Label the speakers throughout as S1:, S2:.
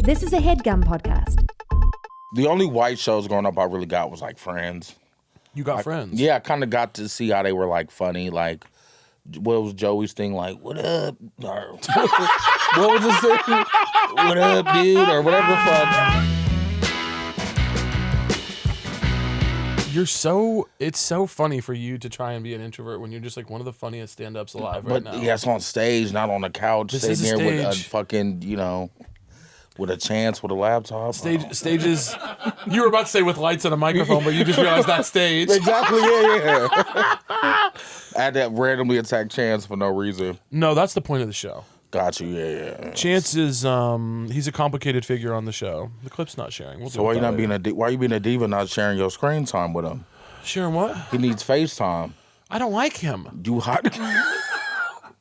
S1: This is a Headgum podcast.
S2: The only white shows growing up I really got was like Friends.
S3: You got Friends?
S2: Yeah, I kind of got to see how they were like funny. Like, what was Joey's thing? Like, what up? Or, what was his thing? What up, dude? Or whatever the fuck.
S3: It's so funny for you to try and be an introvert when you're just like one of the funniest stand-ups alive right now.
S2: But yeah, it's on stage, not on the couch,
S3: This
S2: sitting
S3: is a
S2: there with a
S3: stage.
S2: fucking, with a chance with a laptop.
S3: Stages. You were about to say with lights and a microphone, but you just realized that's stage.
S2: Exactly, yeah. I had that randomly attack Chance for no reason.
S3: No, that's the point of the show.
S2: Got you, yeah.
S3: Chance is he's a complicated figure on the show. The clip's not sharing.
S2: So why you not being why you being a diva, not sharing your screen time with him?
S3: Sharing what?
S2: He needs FaceTime.
S3: I don't like him.
S2: You hot?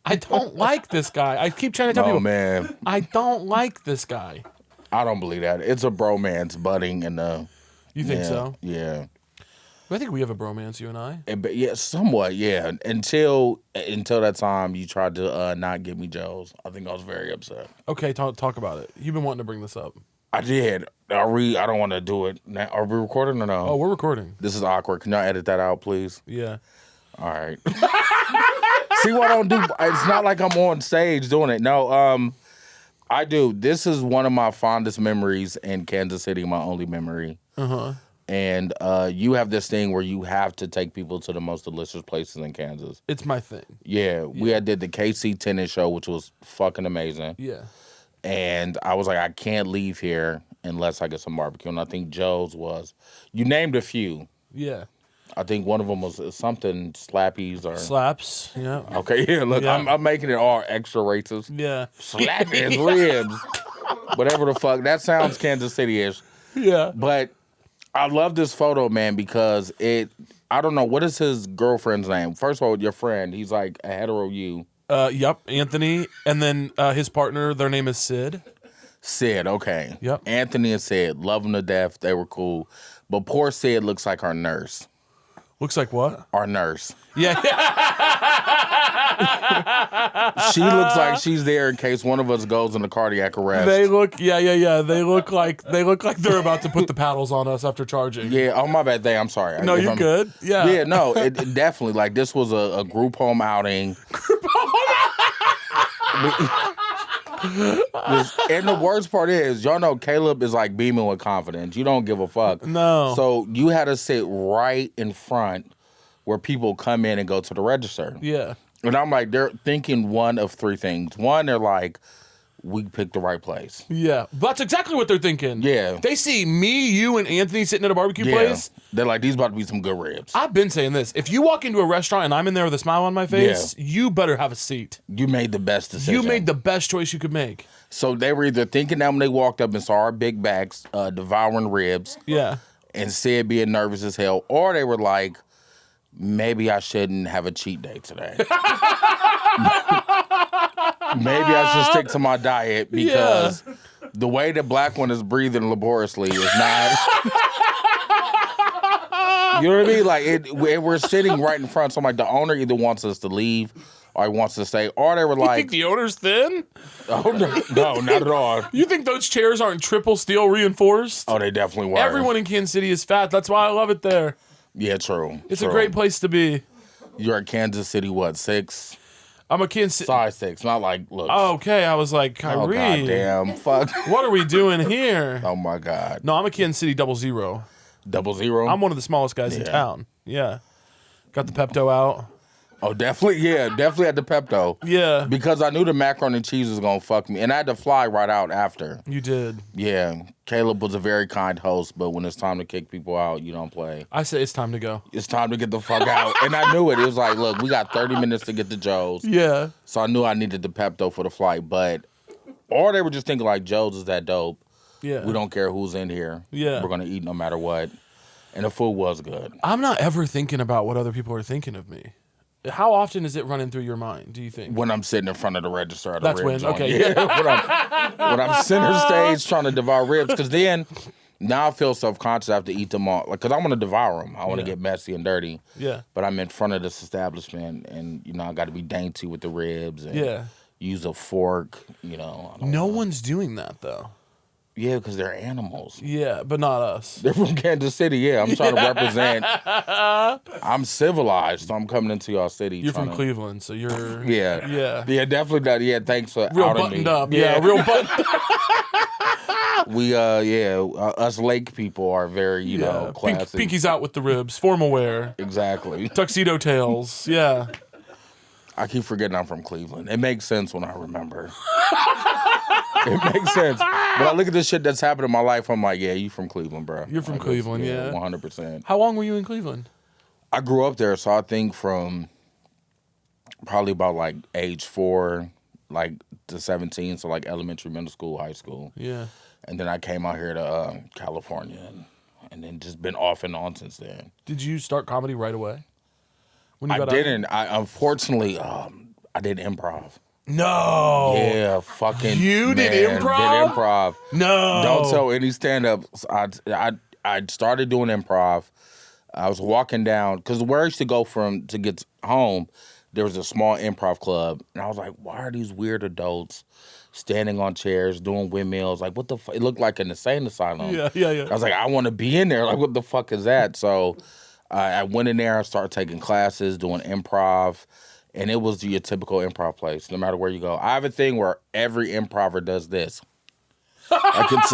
S3: I don't like this guy. I keep trying to tell people.
S2: Oh man,
S3: I don't like this guy.
S2: I don't believe that. It's a bromance budding in the.
S3: You think so?
S2: Yeah.
S3: I think we have a bromance, you and I.
S2: But yeah, somewhat, yeah. Until that time, you tried to not give me Joe's. I think I was very upset.
S3: Okay, talk about it. You've been wanting to bring this up.
S2: I did. I don't want to do it now. Are we recording or no?
S3: Oh, we're recording.
S2: This is awkward. Can y'all edit that out, please?
S3: Yeah.
S2: All right. See what I don't do? It's not like I'm on stage doing it. No, I do. This is one of my fondest memories in Kansas City, my only memory.
S3: Uh-huh.
S2: And you have this thing where you have to take people to the most delicious places in Kansas.
S3: It's my thing.
S2: Yeah. We had did the KC tennis show, which was fucking amazing.
S3: Yeah.
S2: And I was like, I can't leave here unless I get some barbecue. And I think Joe's was. You named a few.
S3: Yeah.
S2: I think one of them was something Slappies or
S3: Slaps. Yeah.
S2: Okay, yeah. Look,
S3: Yeah.
S2: I'm making it all extra racist.
S3: Yeah.
S2: Slappies, ribs, whatever the fuck. That sounds Kansas City-ish.
S3: Yeah.
S2: But I love this photo, man, because I don't know, what is his girlfriend's name? First of all, your friend, he's like a hetero you.
S3: Yep, Anthony. And then his partner, their name is Sid.
S2: Sid, okay.
S3: Yep.
S2: Anthony and Sid, love them to death. They were cool. But poor Sid looks like our nurse.
S3: Looks like what?
S2: Our nurse.
S3: Yeah.
S2: She looks like she's there in case one of us goes into cardiac arrest.
S3: They look, yeah. They look like they're about to put the paddles on us after charging.
S2: Yeah, oh, my bad, I'm sorry.
S3: No, you're good. Yeah.
S2: Yeah, no, it definitely, like, this was a group home outing. And the worst part is, y'all know Caleb is like beaming with confidence. You don't give a fuck.
S3: No.
S2: So you had to sit right in front where people come in and go to the register.
S3: Yeah.
S2: And I'm like, they're thinking one of three things. One, they're like, we picked the right place.
S3: Yeah. That's exactly what they're thinking.
S2: Yeah.
S3: They see me, you, and Anthony sitting at a barbecue place.
S2: They're like, these about to be some good ribs.
S3: I've been saying this. If you walk into a restaurant and I'm in there with a smile on my face, you better have a seat.
S2: You made the best decision.
S3: You made the best choice you could make.
S2: So they were either thinking that when they walked up and saw our big backs devouring ribs.
S3: Yeah.
S2: And Sid being nervous as hell. Or they were like, maybe I shouldn't have a cheat day today. Maybe I should stick to my diet because the way the black one is breathing laboriously is not... You know what I mean? Like, we're sitting right in front, so I'm like, the owner either wants us to leave or he wants to stay. Or they were like...
S3: You think the owner's thin?
S2: Oh, no, not at all.
S3: You think those chairs aren't triple steel reinforced?
S2: Oh, they definitely were.
S3: Everyone in Kansas City is fat. That's why I love it there.
S2: Yeah, true.
S3: It's a great place to be.
S2: You're at Kansas City, what, 6?
S3: I'm a Kansas City.
S2: Size 6, not like looks.
S3: Oh, okay. I was like, Kyrie.
S2: Oh, goddamn. Fuck.
S3: What are we doing here?
S2: Oh, my God.
S3: No, I'm a Kansas City 00.
S2: 00?
S3: I'm one of the smallest guys in town. Yeah. Got the Pepto out.
S2: Oh, definitely. Yeah, definitely had the Pepto.
S3: Yeah.
S2: Because I knew the macaroni and cheese was going to fuck me. And I had to fly right out after.
S3: You did.
S2: Yeah. Caleb was a very kind host, but when it's time to kick people out, you don't play.
S3: I said it's time to go.
S2: It's time to get the fuck out. And I knew it. It was like, look, we got 30 minutes to get to Joe's.
S3: Yeah.
S2: So I knew I needed the Pepto for the flight. Or they were just thinking like, Joe's is that dope.
S3: Yeah.
S2: We don't care who's in here.
S3: Yeah.
S2: We're going to eat no matter what. And the food was good.
S3: I'm not ever thinking about what other people are thinking of me. How often is it running through your mind, do you think?
S2: When I'm sitting in front of the register at
S3: That's
S2: a rib
S3: when,
S2: joint.
S3: okay.
S2: Yeah, when I'm center stage trying to devour ribs. Because then, now I feel self-conscious I have to eat them all. Like, because I want to devour them. I want to get messy and dirty.
S3: Yeah.
S2: But I'm in front of this establishment, and, I got to be dainty with the ribs. And use a fork,
S3: No one's doing that, though.
S2: Yeah, because they're animals.
S3: Yeah, but not us.
S2: They're from Kansas City. Yeah, I'm trying to represent. I'm civilized, so I'm coming into y'all city.
S3: You're from Cleveland, so you're.
S2: Yeah, definitely. Not, yeah, thanks for
S3: Real
S2: outing
S3: buttoned
S2: me.
S3: up. Yeah, real buttoned up.
S2: We us lake people are very you know classy.
S3: Pinkies out with the ribs, formal wear,
S2: Exactly.
S3: tuxedo tails. Yeah.
S2: I keep forgetting I'm from Cleveland. It makes sense when I remember. It makes sense. But I look at this shit that's happened in my life, I'm like, yeah, you from Cleveland, bro.
S3: You're from Cleveland, yeah.
S2: 100%.
S3: How long were you in Cleveland?
S2: I grew up there, so I think from probably about like age 4, like to 17, so like elementary, middle school, high school.
S3: Yeah.
S2: And then I came out here to California and then just been off and on since then.
S3: Did you start comedy right away? When you
S2: I
S3: got
S2: didn't. I unfortunately, I did improv.
S3: No.
S2: Yeah, fucking.
S3: You did
S2: man,
S3: improv?
S2: Did improv.
S3: No.
S2: Don't tell any stand-ups. I started doing improv. I was walking down because where I used to go to get home, there was a small improv club, and I was like, why are these weird adults standing on chairs doing windmills? Like, what the fuck? It looked like an insane asylum.
S3: Yeah.
S2: I was like, I want to be in there. Like, what the fuck is that? So I went in there and started taking classes, doing improv, and it was your typical improv place, no matter where you go. I have a thing where every improver does this. Like it's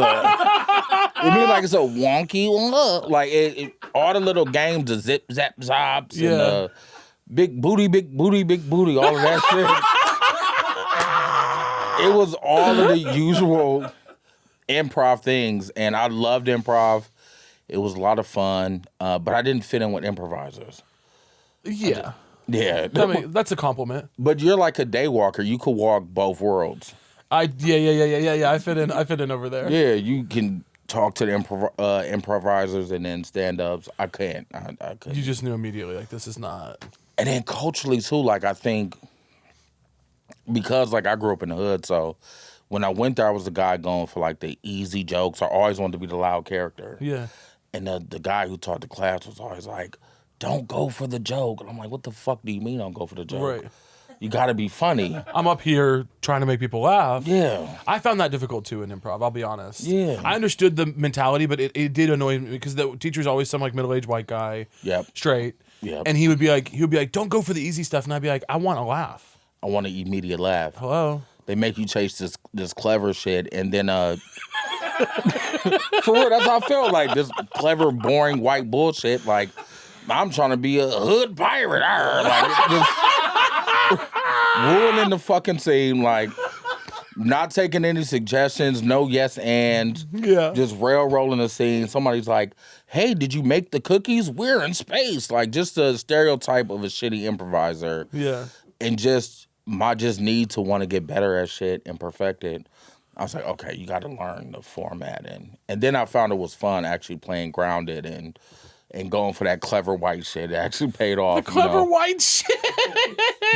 S2: it's a wonky one. Like all the little games, the zip, zap, zops, and the big booty, all of that shit. It was all of the usual improv things, and I loved improv. It was a lot of fun, but I didn't fit in with improvisers.
S3: Yeah.
S2: Yeah.
S3: I mean, that's a compliment.
S2: But you're like a day walker. You could walk both worlds.
S3: Yeah. I fit in over there.
S2: Yeah, you can talk to the improvisers and then stand-ups. I can't. I couldn't.
S3: You just knew immediately, like, this is not.
S2: And then culturally, too, like, I think because, like, I grew up in the hood, so when I went there, I was the guy going for, like, the easy jokes. I always wanted to be the loud character.
S3: Yeah.
S2: And the guy who taught the class was always like, don't go for the joke. And I'm like, what the fuck do you mean don't go for the joke?
S3: Right.
S2: You got to be funny.
S3: I'm up here trying to make people laugh.
S2: Yeah.
S3: I found that difficult, too, in improv, I'll be honest.
S2: Yeah.
S3: I understood the mentality, but it did annoy me because the teacher's always some, like, middle-aged white guy.
S2: Yep.
S3: Straight.
S2: Yep.
S3: And he would be like, don't go for the easy stuff. And I'd be like, I want to laugh.
S2: I want an immediate laugh.
S3: Hello?
S2: They make you chase this clever shit, and then for real, that's how I felt. Like this clever, boring white bullshit. Like I'm trying to be a hood pirate. Like just ruining the fucking scene. Like not taking any suggestions, no yes and.
S3: Yeah.
S2: Just railroading the scene. Somebody's like, "Hey, did you make the cookies? We're in space." Like just a stereotype of a shitty improviser.
S3: Yeah.
S2: And my need to want to get better at shit and perfect it. I was like, okay, you got to learn the format. And then I found it was fun actually playing grounded and going for that clever white shit. It actually paid off.
S3: The clever white shit.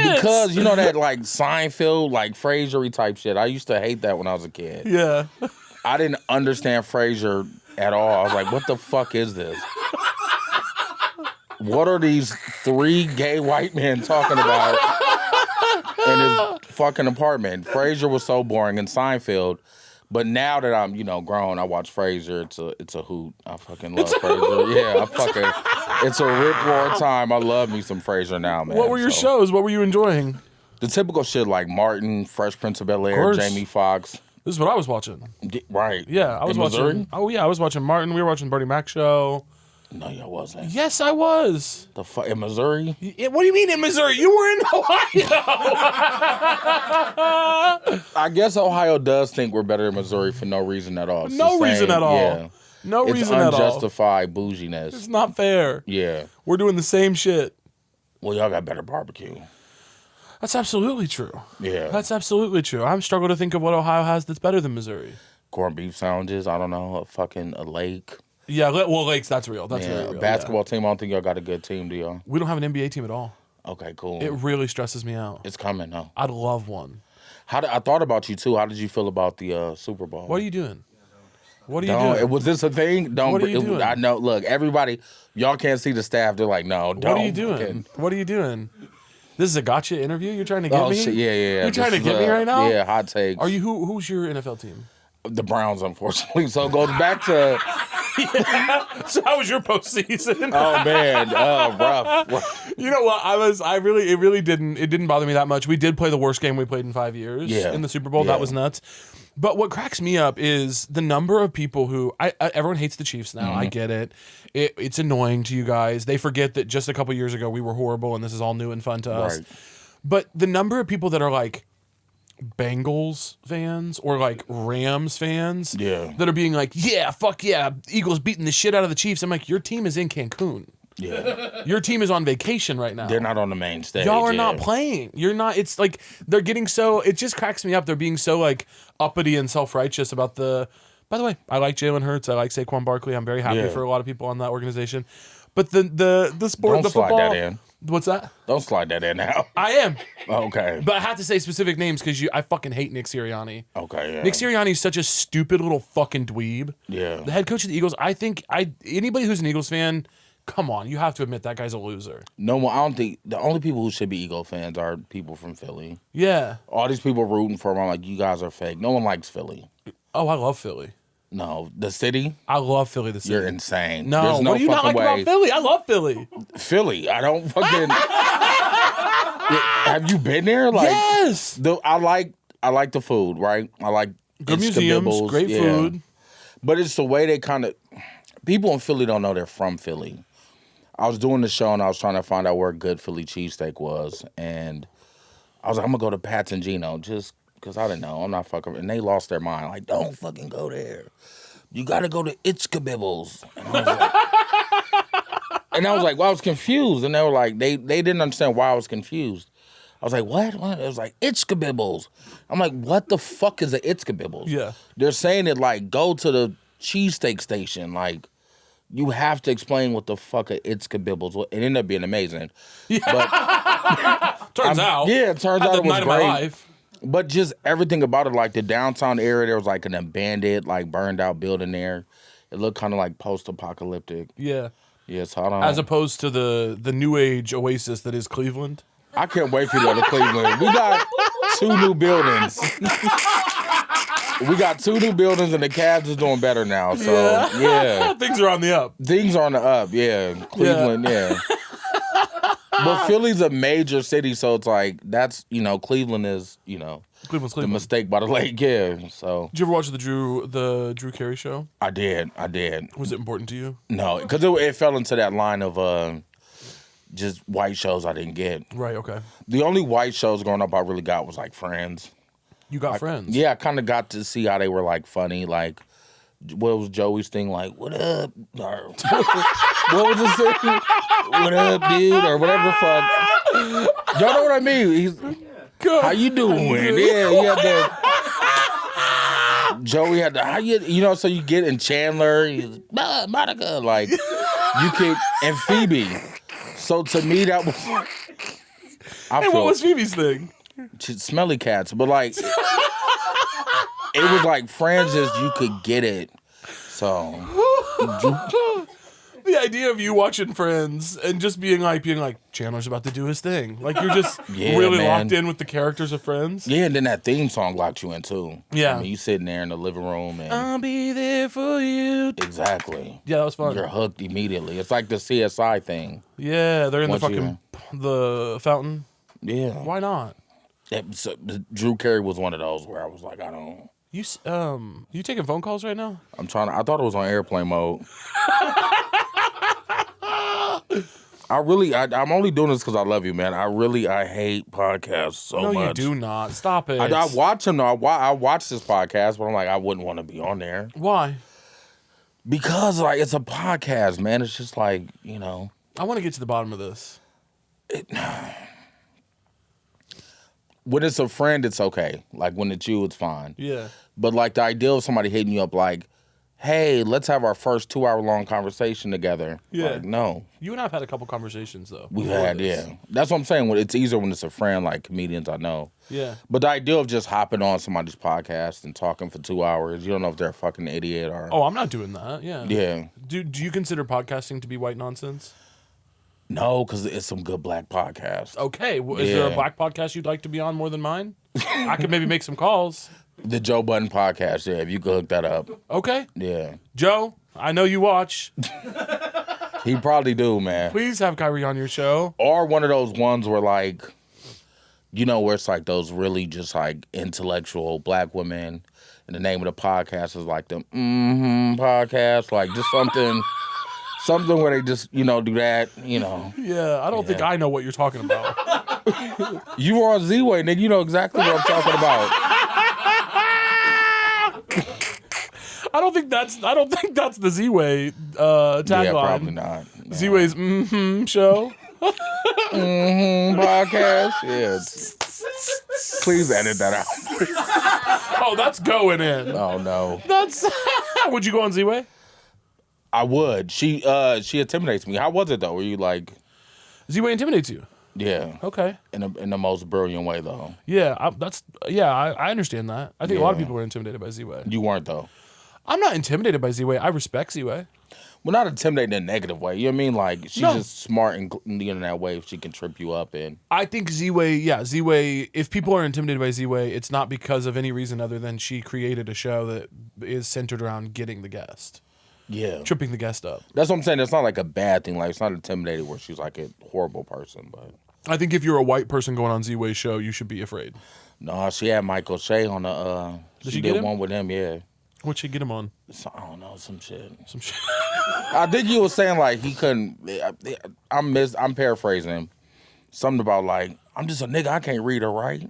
S2: Because, you know, that like Seinfeld, like Frasier-y type shit. I used to hate that when I was a kid.
S3: Yeah.
S2: I didn't understand Frasier at all. I was like, what the fuck is this? What are these 3 gay white men talking about in his fucking apartment? Frasier was so boring, and Seinfeld. But now that I'm, grown, I watch Frasier. It's a hoot. I fucking love Frasier. Yeah, it's a rip roar time. I love me some Frasier now, man.
S3: What were your shows? What were you enjoying?
S2: The typical shit like Martin, Fresh Prince of Bel-Air, Jamie Foxx.
S3: This is what I was watching.
S2: Right.
S3: Yeah, I was watching.
S2: Missouri?
S3: Oh yeah, I was watching Martin. We were watching Bernie Mac show.
S2: No, you wasn't.
S3: Yes, I was.
S2: The fuck in Missouri?
S3: What do you mean in Missouri? You were in Ohio.
S2: I guess Ohio does think we're better than Missouri for no reason at all. It's
S3: No reason at all.
S2: Yeah.
S3: No reason at all.
S2: It's unjustified bouginess.
S3: It's not fair.
S2: Yeah.
S3: We're doing the same shit.
S2: Well, y'all got better barbecue.
S3: That's absolutely true.
S2: Yeah.
S3: That's absolutely true. I'm struggling to think of what Ohio has that's better than Missouri.
S2: Corned beef sandwiches. I don't know. A lake.
S3: Yeah, well, lakes, that's real. That's very real.
S2: Basketball team, I don't think y'all got a good team, do y'all?
S3: We don't have an NBA team at all.
S2: Okay, cool.
S3: It really stresses me out.
S2: It's coming, though.
S3: I'd love one.
S2: I thought about you, too. How did you feel about the Super Bowl?
S3: What are you doing? What are you doing?
S2: Was this a thing?
S3: What are you doing?
S2: I know. Look, everybody, y'all can't see the staff. They're like, no, don't.
S3: What are you doing? What are you doing? This is a gotcha interview? You're trying to get me?
S2: Shit. Yeah.
S3: You're trying to get me right now?
S2: Yeah, hot takes.
S3: Are you? Who's your NFL team?
S2: The Browns, unfortunately. So it goes back to.
S3: So how was your postseason?
S2: Oh man, rough.
S3: You know what? It didn't bother me that much. We did play the worst game we played in 5 years in the Super Bowl.
S2: Yeah.
S3: That was nuts. But what cracks me up is the number of people who everyone hates the Chiefs now. I get it. It's annoying to you guys. They forget that just a couple years ago we were horrible and this is all new and fun to us.
S2: Right.
S3: But the number of people that are like Bengals fans or like Rams fans that are being like, yeah, fuck yeah, Eagles beating the shit out of the Chiefs. I'm like, your team is in Cancun.
S2: Yeah.
S3: Your team is on vacation right now.
S2: They're not on the main stage.
S3: Y'all are not playing. You're not. It's like they're getting so. It just cracks me up. They're being so like uppity and self-righteous about the. By the way, I like Jalen Hurts. I like Saquon Barkley. I'm very happy for a lot of people on that organization. But the sport,
S2: Don't
S3: the football.
S2: slide that in.
S3: What's that?
S2: Don't slide that in now.
S3: I am.
S2: Okay.
S3: But I have to say specific names because I fucking hate Nick Sirianni.
S2: Okay. Yeah.
S3: Nick Sirianni is such a stupid little fucking dweeb.
S2: Yeah.
S3: The head coach of the Eagles. I think anybody who's an Eagles fan. Come on, you have to admit that guy's a loser.
S2: No, I don't think the only people who should be Eagle fans are people from Philly.
S3: Yeah.
S2: All these people rooting for them, I'm like, you guys are fake. No one likes Philly.
S3: Oh, I love Philly.
S2: No, the city.
S3: I love Philly. The city.
S2: You're insane.
S3: No,
S2: there's no
S3: what do you not like
S2: way.
S3: about Philly? I love Philly.
S2: Philly. I don't fucking. Have you been there? Like,
S3: yes.
S2: I like the food. Right. I like
S3: good museums, great food.
S2: But it's the way they kind of people in Philly don't know they're from Philly. I was doing the show and I was trying to find out where a good Philly cheesesteak was, and I was like, I'm gonna go to Pat's and Gino just because I didn't know. I'm not fucking. And they lost their mind. Like, don't fucking go there. You gotta go to It's Kabibbles. And I was like, well, I was confused, and they were like, they didn't understand why I was confused. I was like, what? It was like, It's Kabibbles. I'm like, what the fuck is a It's Kabibbles?
S3: Yeah.
S2: They're saying it like, go to the cheesesteak station, like. You have to explain what the fuck a It's Kabibbles. It ended up being amazing.
S3: Yeah.
S2: But
S3: turns out.
S2: Yeah, it turns
S3: had
S2: out
S3: the
S2: it was
S3: night
S2: great.
S3: Of my life.
S2: But just everything about it, like the downtown area, there was like an abandoned, like burned out building there. It looked kind of like post-apocalyptic.
S3: Yeah.
S2: Yeah, so I don't
S3: As
S2: know.
S3: opposed to the new age oasis that is Cleveland.
S2: I can't wait for you to go to Cleveland. We got 2 new buildings. We got 2 new buildings, and the Cavs is doing better now. So, yeah.
S3: Things are on the up.
S2: Things are on the up, yeah. Cleveland, yeah. But Philly's a major city, so it's like, that's, Cleveland is,
S3: Cleveland's
S2: the
S3: Cleveland.
S2: mistake by the lake, yeah. So.
S3: Did you ever watch the Drew Carey show?
S2: I did.
S3: Was it important to you?
S2: No, because it fell into that line of just white shows I didn't get.
S3: Right, okay.
S2: The only white shows growing up I really got was like Friends.
S3: You got Friends?
S2: Yeah, I kind of got to see how they were like funny, like what was Joey's thing, like what up, or what was his thing, what up, dude, or whatever the fuck. Y'all know what I mean? He's how you doing? Yeah, he had the Joey had the how you so you get in Chandler, he's Monica, like you could, and Phoebe. So to me that was.
S3: What was Phoebe's thing?
S2: Smelly cats, but like it was like Friends is you could get it. So
S3: the idea of you watching Friends and just being like Chandler's about to do his thing, like you're just really locked in with the characters of Friends.
S2: Yeah, and then that theme song locked you in too.
S3: Yeah,
S2: I mean, you sitting there in the living room and
S3: I'll be there for you.
S2: Exactly.
S3: Yeah, that was fun.
S2: You're hooked immediately. It's like the CSI thing.
S3: Yeah, they're in the fountain.
S2: Yeah.
S3: Why not?
S2: So, Drew Carey was one of those where I was like, I don't.
S3: You taking phone calls right now?
S2: I thought it was on airplane mode. I'm only doing this because I love you, man. I hate podcasts so much.
S3: No, you do not. Stop it.
S2: I watch them though. I watch this podcast, but I'm like, I wouldn't want to be on there.
S3: Why?
S2: Because like it's a podcast, man. It's just like,
S3: I want to get to the bottom of this.
S2: When it's a friend, it's okay. Like when it's you, it's fine.
S3: Yeah.
S2: But like the idea of somebody hitting you up like, hey, let's have our first 2-hour-long conversation together.
S3: Yeah.
S2: Like, no.
S3: You and I have had a couple conversations though.
S2: We've had, yeah. That's what I'm saying. It's easier when it's a friend, like comedians I know.
S3: Yeah.
S2: But the idea of just hopping on somebody's podcast and talking for 2 hours, you don't know if they're a fucking idiot or.
S3: Oh, I'm not doing that. Yeah.
S2: Yeah.
S3: Do you consider podcasting to be white nonsense?
S2: No, because it's some good black podcasts.
S3: Okay. Well, is there a black podcast you'd like to be on more than mine? I could maybe make some calls.
S2: The Joe Budden podcast, yeah, if you could hook that up.
S3: Okay.
S2: Yeah.
S3: Joe, I know you watch.
S2: He probably do, man.
S3: Please have Kiry on your show.
S2: Or one of those ones where, like, you know, where it's like those really just like intellectual black women, and the name of the podcast is like the podcast, like just something where they just, you know, do that, you know.
S3: Yeah, I don't think I know what you're talking about.
S2: You were on Z-Way, nigga. You know exactly what I'm talking about.
S3: I don't think that's the Z-Way tagline.
S2: Yeah, probably not. No.
S3: Z-Way's show.
S2: Podcast. Yeah. Please edit that out.
S3: Oh, that's going in.
S2: Oh no.
S3: That's. Would you go on Z-Way?
S2: I would. She intimidates me. How was it though? Were you like?
S3: Z-Way intimidates you.
S2: Yeah.
S3: Okay.
S2: In the most brilliant way though.
S3: Yeah, I understand that. I think a lot of people were intimidated by Z-Way.
S2: You weren't though.
S3: I'm not intimidated by Z-Way. I respect Z-Way.
S2: Well, not intimidating in a negative way. You know what I mean? Like, she's just smart in the internet way if she can trip you up. And
S3: I think Z-Way, if people are intimidated by Z-Way, it's not because of any reason other than she created a show that is centered around getting the guest.
S2: Yeah.
S3: Tripping the guest up.
S2: That's what I'm saying. It's not like a bad thing. Like, it's not intimidated where she's like a horrible person. But
S3: I think if you're a white person going on Z-Way's show, you should be afraid.
S2: No, she had Michael Shea on the,
S3: she did
S2: one with him, yeah.
S3: What'd she get him on?
S2: I don't know, some shit.
S3: Some shit.
S2: I think he was saying like he couldn't. I'm paraphrasing him. Something about like I'm just a nigga. I can't read or write.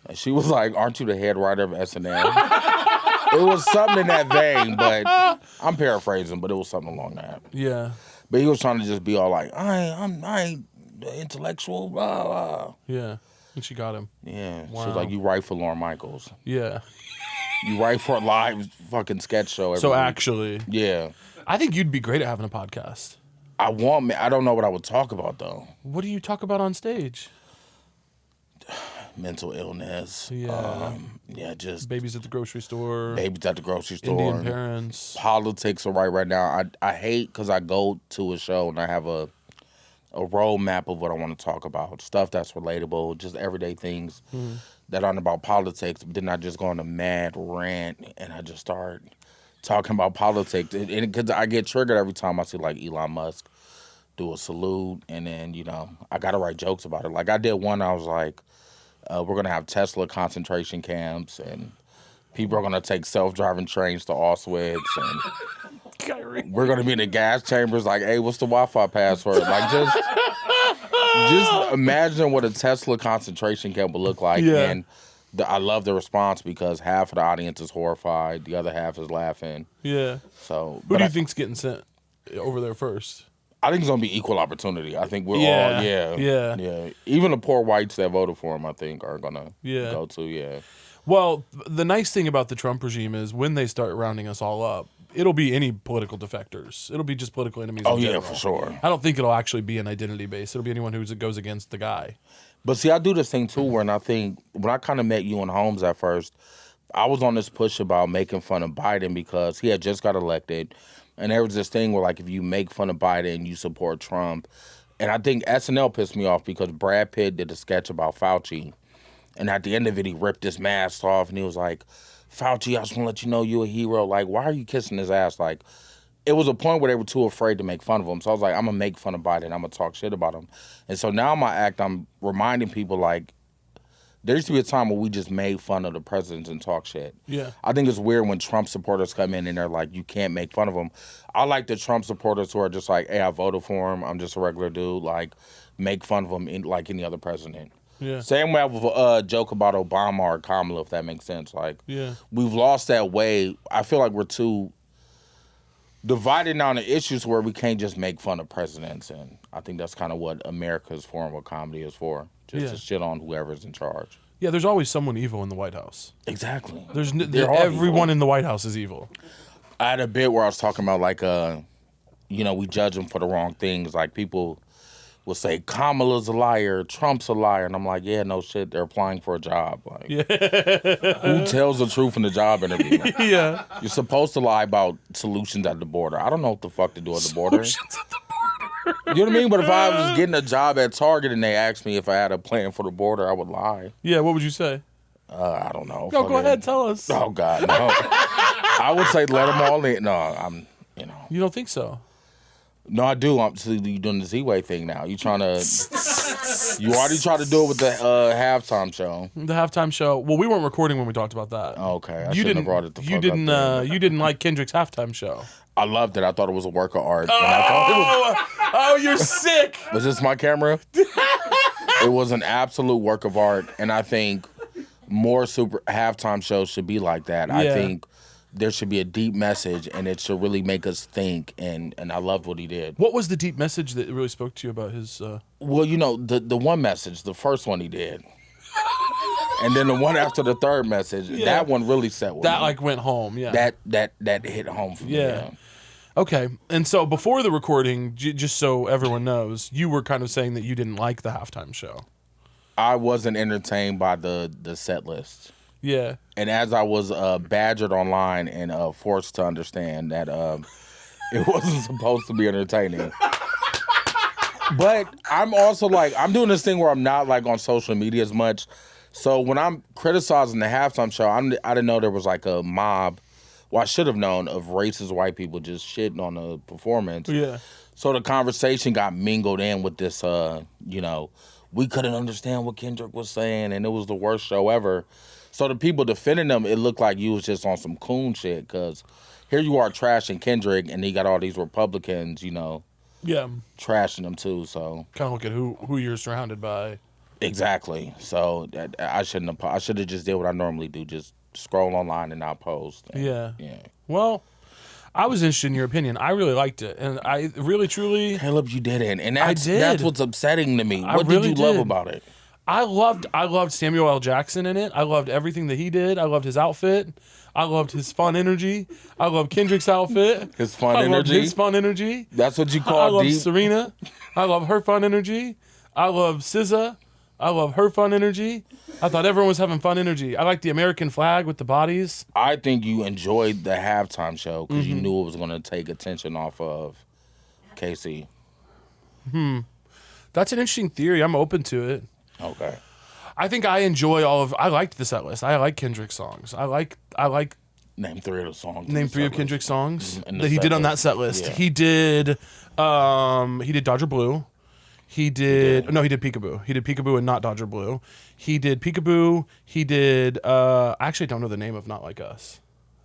S2: And she was like, "Aren't you the head writer of SNL?" It was something in that vein, but I'm paraphrasing. But it was something along that.
S3: Yeah.
S2: But he was trying to just be all like, I ain't intellectual, blah blah.
S3: Yeah. And she got him.
S2: Yeah.
S3: Wow.
S2: She was like, "You write for Lorne Michaels.
S3: Yeah.
S2: You write for a live fucking sketch show." Every
S3: So
S2: week.
S3: actually,
S2: yeah.
S3: I think you'd be great at having a podcast.
S2: I don't know what I would talk about though.
S3: What do you talk about on stage?
S2: Mental illness.
S3: Yeah.
S2: Just
S3: babies at the grocery store.
S2: Babies at the grocery store.
S3: Indian parents.
S2: Politics are right now. I hate because I go to a show and I have a roadmap of what I want to talk about. Stuff that's relatable, just everyday things that aren't about politics. But then I just go on a mad rant and I just start talking about politics. And because I get triggered every time I see like Elon Musk do a salute, and then, you know, I got to write jokes about it. Like I did one, I was like, we're going to have Tesla concentration camps, and people are going to take self-driving trains to Auschwitz, and we're going to be in the gas chambers like, hey, what's the Wi-Fi password? Like, just imagine what a Tesla concentration camp would look like.
S3: Yeah.
S2: And I love the response because half of the audience is horrified, the other half is laughing.
S3: Yeah.
S2: So,
S3: who do you think's getting sent over there first?
S2: I think it's gonna be equal opportunity. I think we're all
S3: Yeah.
S2: Even the poor whites that voted for him, I think, are gonna go to. Yeah.
S3: Well, the nice thing about the Trump regime is when they start rounding us all up, it'll be any political defectors. It'll be just political enemies.
S2: Oh
S3: in
S2: yeah,
S3: general.
S2: for sure.
S3: I don't think it'll actually be an identity base. It'll be anyone who goes against the guy.
S2: But see, I do this thing too, where I think when I kind of met you in Holmes at first, I was on this push about making fun of Biden because he had just got elected. And there was this thing where, like, if you make fun of Biden, you support Trump. And I think SNL pissed me off because Brad Pitt did a sketch about Fauci. And at the end of it, he ripped his mask off and he was like, Fauci, I just want to let you know you're a hero. Like, why are you kissing his ass? Like, it was a point where they were too afraid to make fun of him. So I was like, I'm going to make fun of Biden. I'm going to talk shit about him. And so now in my act, I'm reminding people, like, there used to be a time where we just made fun of the presidents and talk shit.
S3: Yeah.
S2: I think it's weird when Trump supporters come in and they're like, you can't make fun of him. I like the Trump supporters who are just like, hey, I voted for him. I'm just a regular dude. Like, make fun of him like any other president.
S3: Yeah.
S2: Same way with a joke about Obama or Kamala, if that makes sense. Like, we've lost that way. I feel like we're too divided now on the issues where we can't just make fun of presidents. And I think that's kind of what America's form of comedy is for. Just to shit on whoever's in charge.
S3: Yeah, there's always someone evil in the White House.
S2: Exactly.
S3: Everyone in the White House is evil.
S2: I had a bit where I was talking about, like, we judge them for the wrong things. Like, people will say, Kamala's a liar, Trump's a liar. And I'm like, yeah, no shit, they're applying for a job. Like, who tells the truth in the job interview?
S3: Yeah.
S2: You're supposed to lie about solutions at the border. I don't know what the fuck to do at the border.
S3: Solutions at the border.
S2: You know what I mean? But if I was getting a job at Target and they asked me if I had a plan for the border, I would lie.
S3: Yeah, what would you say?
S2: I don't know.
S3: No, go ahead. Tell us.
S2: Oh God, no. I would say let them all in. No,
S3: You don't think so?
S2: No, I do. You doing the Z-Way thing now. You trying to? You already tried to do it with the halftime show.
S3: The halftime show. Well, we weren't recording when we talked about that.
S2: Okay, I shouldn't have brought it.
S3: You didn't like Kendrick's halftime show.
S2: I loved it. I thought it was a work of art.
S3: Oh, you're sick.
S2: Was this my camera? It was an absolute work of art, and I think more super halftime shows should be like that. Yeah. I think there should be a deep message, and it should really make us think. And I loved what he did.
S3: What was the deep message that really spoke to you about his?
S2: Well, the one message, the first one he did, and then the one after the third message, that one really set with me.
S3: That went home. Yeah.
S2: That hit home for me.
S3: Yeah. Okay, and so before the recording, just so everyone knows, you were kind of saying that you didn't like the halftime show.
S2: I wasn't entertained by the set list.
S3: Yeah.
S2: And as I was badgered online and forced to understand that it wasn't supposed to be entertaining. But I'm also I'm doing this thing where I'm not on social media as much. So when I'm criticizing the halftime show, I didn't know there was a mob. Well, I should have known of racist white people just shitting on the performance.
S3: Yeah.
S2: So the conversation got mingled in with this, we couldn't understand what Kendrick was saying, and it was the worst show ever. So the people defending them, it looked like you was just on some coon shit, because here you are trashing Kendrick, and he got all these Republicans, trashing him too. So
S3: kind of look at who you're surrounded by.
S2: Exactly. So I should have just did what I normally do, just scroll online and not post.
S3: Yeah. Well, I was interested in your opinion. I really liked it, and I really, truly.
S2: Caleb, you didn't, and that's what's upsetting to me. What did you love about it?
S3: I loved Samuel L. Jackson in it. I loved everything that he did. I loved his outfit. I loved his fun energy. I loved Kendrick's outfit.
S2: His fun energy.
S3: Loved his fun energy.
S2: That's what you call
S3: I love
S2: deep.
S3: Serena. I love her fun energy. I love SZA. I love her fun energy. I thought everyone was having fun energy. I like the American flag with the bodies.
S2: I think you enjoyed the halftime show because you knew it was going to take attention off of Casey.
S3: That's an interesting theory. I'm open to it.
S2: Okay.
S3: I think I enjoy I liked the set list. I like Kendrick's songs. I like.
S2: Name 3 of the songs.
S3: Name 3 of Kendrick's songs
S2: that
S3: he did on that set list.
S2: Yeah.
S3: He did Dodger Blue. He did Peekaboo. He did Peekaboo and not Dodger Blue. He did Peekaboo. He did I actually don't know the name of Not Like Us.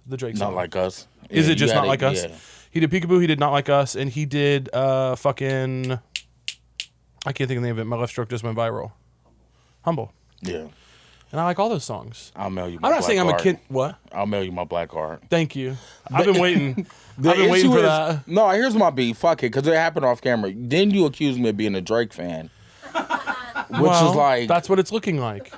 S3: The Drake song.
S2: Not Like Us.
S3: Is it just Not Like Us?
S2: Yeah.
S3: He did Peekaboo, he did Not Like Us, and he did fucking I can't think of the name of it. My left stroke just went viral. Humble.
S2: Yeah.
S3: And I like all those songs.
S2: I'll mail you my
S3: I'm not
S2: black
S3: saying I'm
S2: art.
S3: a kid. What?
S2: I'll mail you my black art.
S3: Thank you. I've been waiting. I've been waiting for that.
S2: No, here's my beef. Fuck it, because it happened off camera. Then you accused me of being a Drake fan. Which is
S3: that's what it's looking like.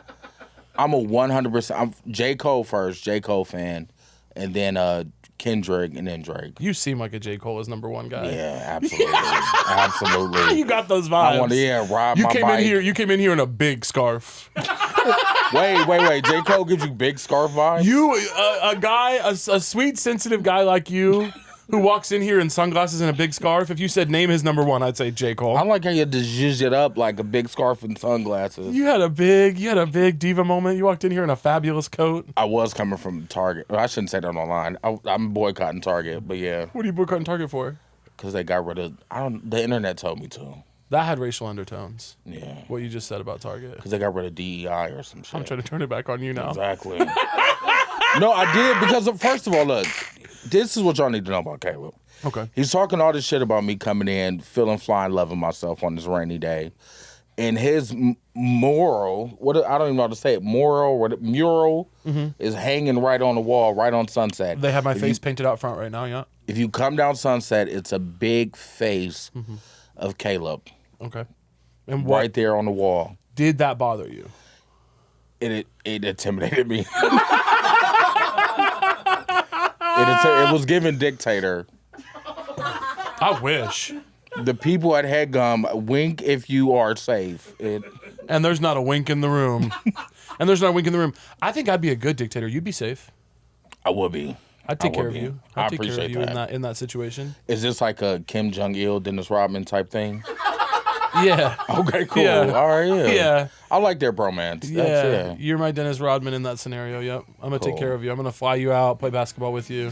S2: I'm a 100%. I'm J. Cole first, J. Cole fan, and then Kendrick, and then Drake.
S3: You seem like a J. Cole is #1 guy.
S2: Yeah, absolutely. Absolutely.
S3: You got those vibes.
S2: I want to ride my bike.
S3: You came in here in a big scarf.
S2: Wait. J. Cole gives you big scarf vibes?
S3: You, a guy, a sweet, sensitive guy like you, who walks in here in sunglasses and a big scarf. If you said name his #1, I'd say J. Cole.
S2: I like how you just zhuzh it up like a big scarf and sunglasses.
S3: You had a big diva moment. You walked in here in a fabulous coat.
S2: I was coming from Target. Well, I shouldn't say that online. I'm boycotting Target, but yeah.
S3: What are you boycotting Target for?
S2: Because they got rid of. The internet told me to.
S3: That had racial undertones.
S2: Yeah.
S3: What you just said about Target.
S2: Because they got rid of DEI or some shit.
S3: I'm trying to turn it back on you now.
S2: Exactly. No, I did because first of all, look, this is what y'all need to know about Caleb.
S3: Okay.
S2: He's talking all this shit about me coming in, feeling fly and loving myself on this rainy day. And his mural, I don't even know how to say it, mural is hanging right on the wall, right on Sunset.
S3: They have my face painted out front right now, yeah.
S2: If you come down Sunset, it's a big face of Caleb.
S3: Okay. And what
S2: right there on the wall.
S3: Did that bother you?
S2: It intimidated me. It was given dictator.
S3: I wish.
S2: The people at Headgum wink if you are safe.
S3: And there's not a wink in the room. I think I'd be a good dictator. You'd be safe.
S2: I would be.
S3: I'd take care of you.
S2: I
S3: I'd take care of
S2: appreciate
S3: you
S2: that.
S3: in that situation.
S2: Is this like a Kim Jong-il, Dennis Rodman type thing?
S3: Yeah.
S2: Okay, cool.
S3: Yeah.
S2: All right, yeah.
S3: Yeah.
S2: I like their bromance.
S3: Yeah. You're my Dennis Rodman in that scenario. Yep. I'm going to take care of you. I'm going to fly you out, play basketball with you.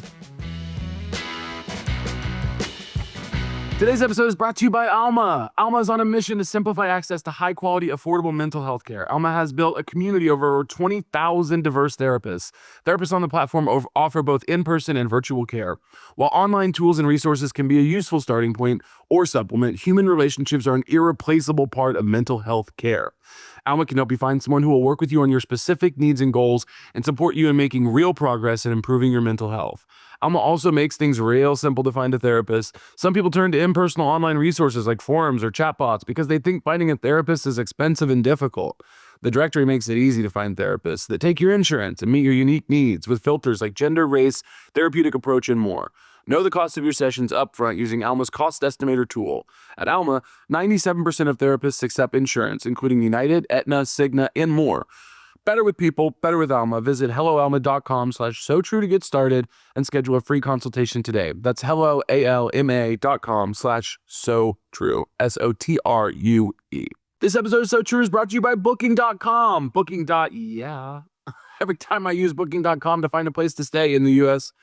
S4: Today's episode is brought to you by Alma. Alma is on a mission to simplify access to high-quality, affordable mental health care. Alma has built a community of over 20,000 diverse therapists. Therapists on the platform offer both in-person and virtual care. While online tools and resources can be a useful starting point or supplement, human relationships are an irreplaceable part of mental health care. Alma can help you find someone who will work with you on your specific needs and goals and support you in making real progress and improving your mental health. Alma also makes things real simple to find a therapist. Some people turn to impersonal online resources like forums or chatbots because they think finding a therapist is expensive and difficult. The directory makes it easy to find therapists that take your insurance and meet your unique needs with filters like gender, race, therapeutic approach, and more. Know the cost of your sessions upfront using Alma's cost estimator tool. At Alma, 97% of therapists accept insurance, including United, Aetna, Cigna, and more. Better with people, better with Alma. Visit helloalma.com/so-true to get started and schedule a free consultation today. That's helloalma.com/so-true. SOTRUE. This episode of So True is brought to you by Booking.com. Booking.yeah. Every time I use Booking.com to find a place to stay in the U.S.,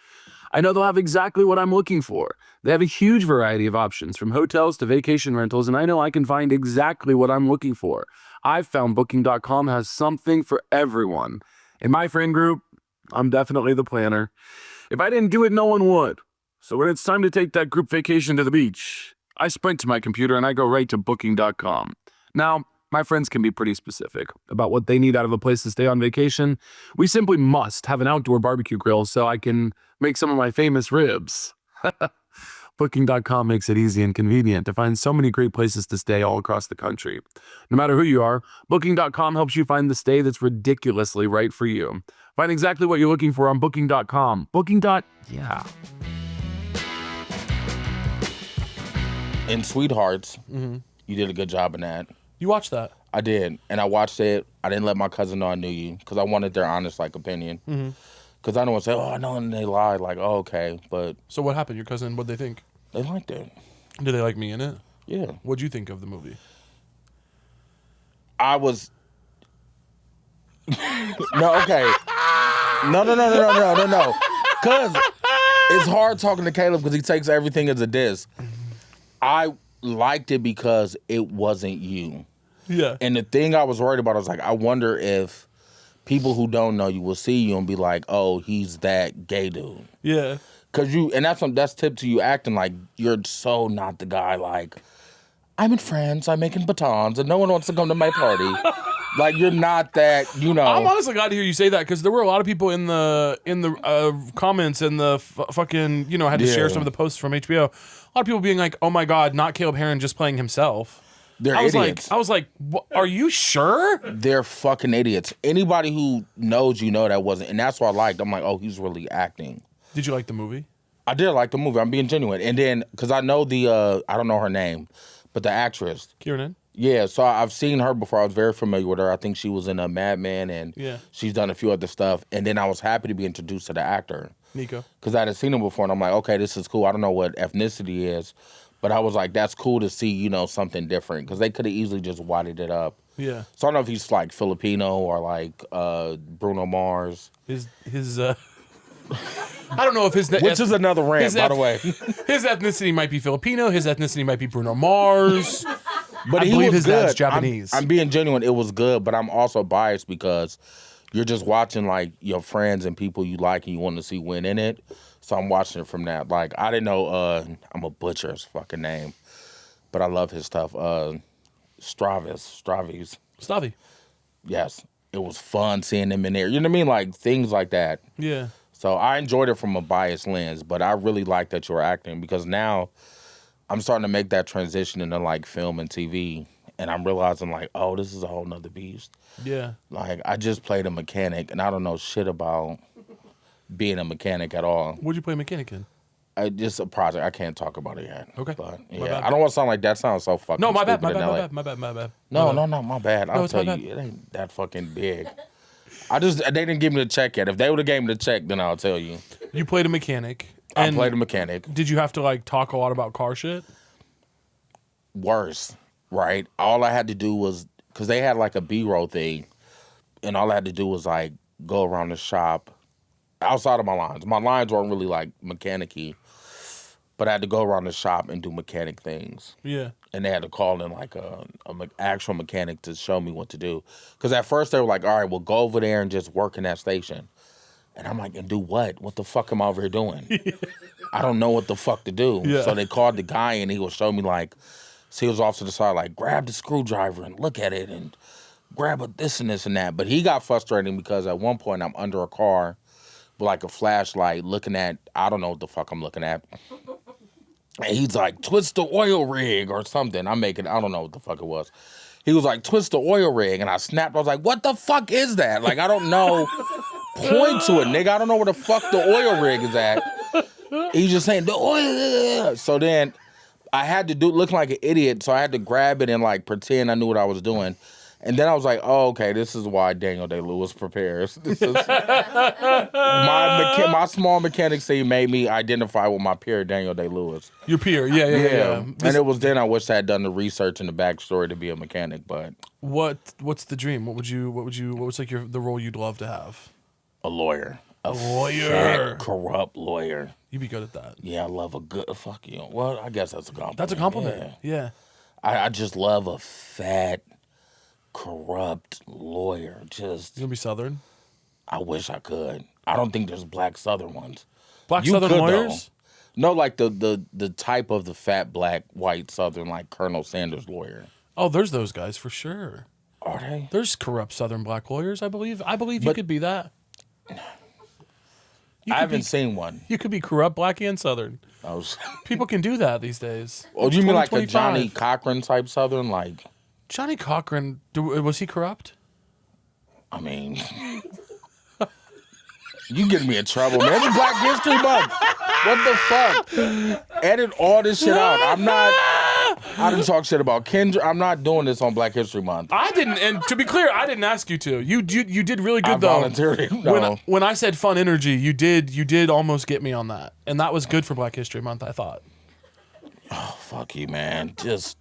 S4: I know they'll have exactly what I'm looking for. They have a huge variety of options, from hotels to vacation rentals, and I know I can find exactly what I'm looking for. I've found Booking.com has something for everyone. In my friend group, I'm definitely the planner. If I didn't do it, no one would. So when it's time to take that group vacation to the beach, I sprint to my computer and I go right to Booking.com. Now, my friends can be pretty specific about what they need out of a place to stay on vacation. We simply must have an outdoor barbecue grill so I can make some of my famous ribs. Booking.com makes it easy and convenient to find so many great places to stay all across the country. No matter who you are, Booking.com helps you find the stay that's ridiculously right for you. Find exactly what you're looking for on Booking.com. Booking.yeah.
S2: In Sweethearts, you did a good job in that.
S3: You watched that?
S2: I did, and I watched it. I didn't let my cousin know I knew you because I wanted their honest opinion. Because I don't want to say, oh, I know, and they lied. Like, oh, okay, but
S3: So what happened? Your cousin, what'd they think?
S2: they liked it.
S3: Did they like me in it?
S2: Yeah,
S3: What'd you think of the movie?
S2: I was. No, okay. No. Because it's hard talking to Caleb because he takes everything as a diss. I liked it because it wasn't you.
S3: Yeah.
S2: And the thing I was worried about, I was like, I wonder if people who don't know you will see you and be like, oh, he's that gay dude.
S3: Yeah.
S2: Cause that's tip to you acting like you're so not the guy. Like, I'm in France, I'm making batons, and no one wants to come to my party. Like, you're not that,
S3: I'm honestly glad to hear you say that because there were a lot of people in the comments and the fucking, had to share some of the posts from HBO. A lot of people being like, oh my God, not Caleb Hearon just playing himself.
S2: They're
S3: idiots. I was like, are you sure?
S2: They're fucking idiots. Anybody who knows that wasn't, and that's what I liked. I'm like, oh, he's really acting.
S3: Did you like the movie?
S2: I did like the movie. I'm being genuine. And then, because I know I don't know her name, but the actress.
S3: Kieran?
S2: Yeah, so I've seen her before. I was very familiar with her. I think she was in a Mad Men, and she's done a few other stuff. And then I was happy to be introduced to the actor.
S3: Nico.
S2: Because I hadn't seen him before, and I'm like, okay, this is cool. I don't know what ethnicity is, but I was like, that's cool to see, something different. Because they could have easily just whited it up.
S3: Yeah.
S2: So I don't know if he's like Filipino or like Bruno Mars.
S3: I don't know if his...
S2: Which is another rant, by the way.
S3: His ethnicity might be Filipino. His ethnicity might be Bruno Mars.
S2: But
S3: I believe his dad's Japanese.
S2: I'm being genuine. It was good, but I'm also biased because you're just watching like your friends and people you like and you want to see win in it. So I'm watching it from that. Like, I didn't know, I'm a butcher his fucking name, but I love his stuff. Stravies.
S3: Stavi.
S2: Yes. It was fun seeing him in there. You know what I mean? Like, things like that.
S3: Yeah.
S2: So I enjoyed it from a biased lens, but I really like that you're acting because now I'm starting to make that transition into like film and TV, and I'm realizing like, oh, this is a whole nother beast.
S3: Yeah.
S2: Like, I just played a mechanic, and I don't know shit about being a mechanic at all.
S3: What'd you play mechanic in?
S2: Just a project. I can't talk about it yet.
S3: Okay.
S2: But
S3: My
S2: yeah,
S3: bad.
S2: I don't want to sound like that. Sounds so fucking
S3: No, my bad,
S2: stupid
S3: my
S2: in LA.
S3: bad, my bad.
S2: No, my bad. I'll
S3: it's
S2: tell
S3: my
S2: you, it ain't that fucking big. They didn't give me the check yet. If they would have gave me the check, then I'll tell you.
S3: You played a mechanic.
S2: I
S3: And
S2: played a mechanic.
S3: Did you have to like talk a lot about car shit?
S2: Worse. right? All I had to do was, because they had like a B-roll thing, and all I had to do was like go around the shop outside of my lines. My lines weren't really like mechanic-y, but I had to go around the shop and do mechanic things.
S3: Yeah.
S2: And they had to call in like a actual mechanic to show me what to do. Because at first they were like, all right, well, go over there and just work in that station. And I'm like, and do what? What the fuck am I over here doing? I don't know what the fuck to do.
S3: Yeah.
S2: So they called the guy and he would show me like, so he was off to the side like, grab the screwdriver and look at it and grab a this and this and that. But he got frustrating because at one point I'm under a car with like a flashlight looking at, I don't know what the fuck I'm looking at. And he's like, twist the oil rig or something. I don't know what the fuck it was. He was like, twist the oil rig. And I snapped. I was like, what the fuck is that? Like, I don't know. Point to it, nigga. I don't know where the fuck the oil rig is at. He's just saying, the oil. So then I had to look like an idiot. So I had to grab it and like pretend I knew what I was doing. And then I was like, oh, okay, this is why Daniel Day-Lewis prepares. This is my small mechanic scene made me identify with my peer, Daniel Day-Lewis.
S3: Your peer, yeah.
S2: And it was then I wish I had done the research and the backstory to be a mechanic, but
S3: What's the dream? What was like the role you'd love to have?
S2: a lawyer. A
S3: lawyer.
S2: fat, corrupt lawyer.
S3: You'd be good at that.
S2: Yeah, I love a good, fuck you. Well, I guess that's a compliment.
S3: That's a compliment. Yeah.
S2: I just love a fat, corrupt lawyer. Just,
S3: You gonna be Southern?
S2: I wish I could. I don't think there's black Southern ones.
S3: Black
S2: You
S3: Southern
S2: could,
S3: lawyers?
S2: No, like the type of the fat, black, white Southern, like Colonel Sanders lawyer.
S3: Oh, there's those guys for sure.
S2: Are they?
S3: There's corrupt Southern black lawyers, I believe. You could be that.
S2: I haven't seen one.
S3: You could be corrupt black and Southern. People can do that these days.
S2: Oh, do you mean like a
S3: 2025.
S2: Johnny Cochran type Southern? Like,
S3: Johnny Cochran, was he corrupt?
S2: I mean, you getting me in trouble, man. It's Black History Month. What the fuck? Edit all this shit out. I didn't talk shit about Kendra. I'm not doing this on Black History Month.
S3: I didn't, and to be clear, I didn't ask you to. You did really good
S2: I
S3: though.
S2: volunteered. No.
S3: When I said fun energy, you did almost get me on that, and that was good for Black History Month. I thought.
S2: Oh, fuck you, man. Just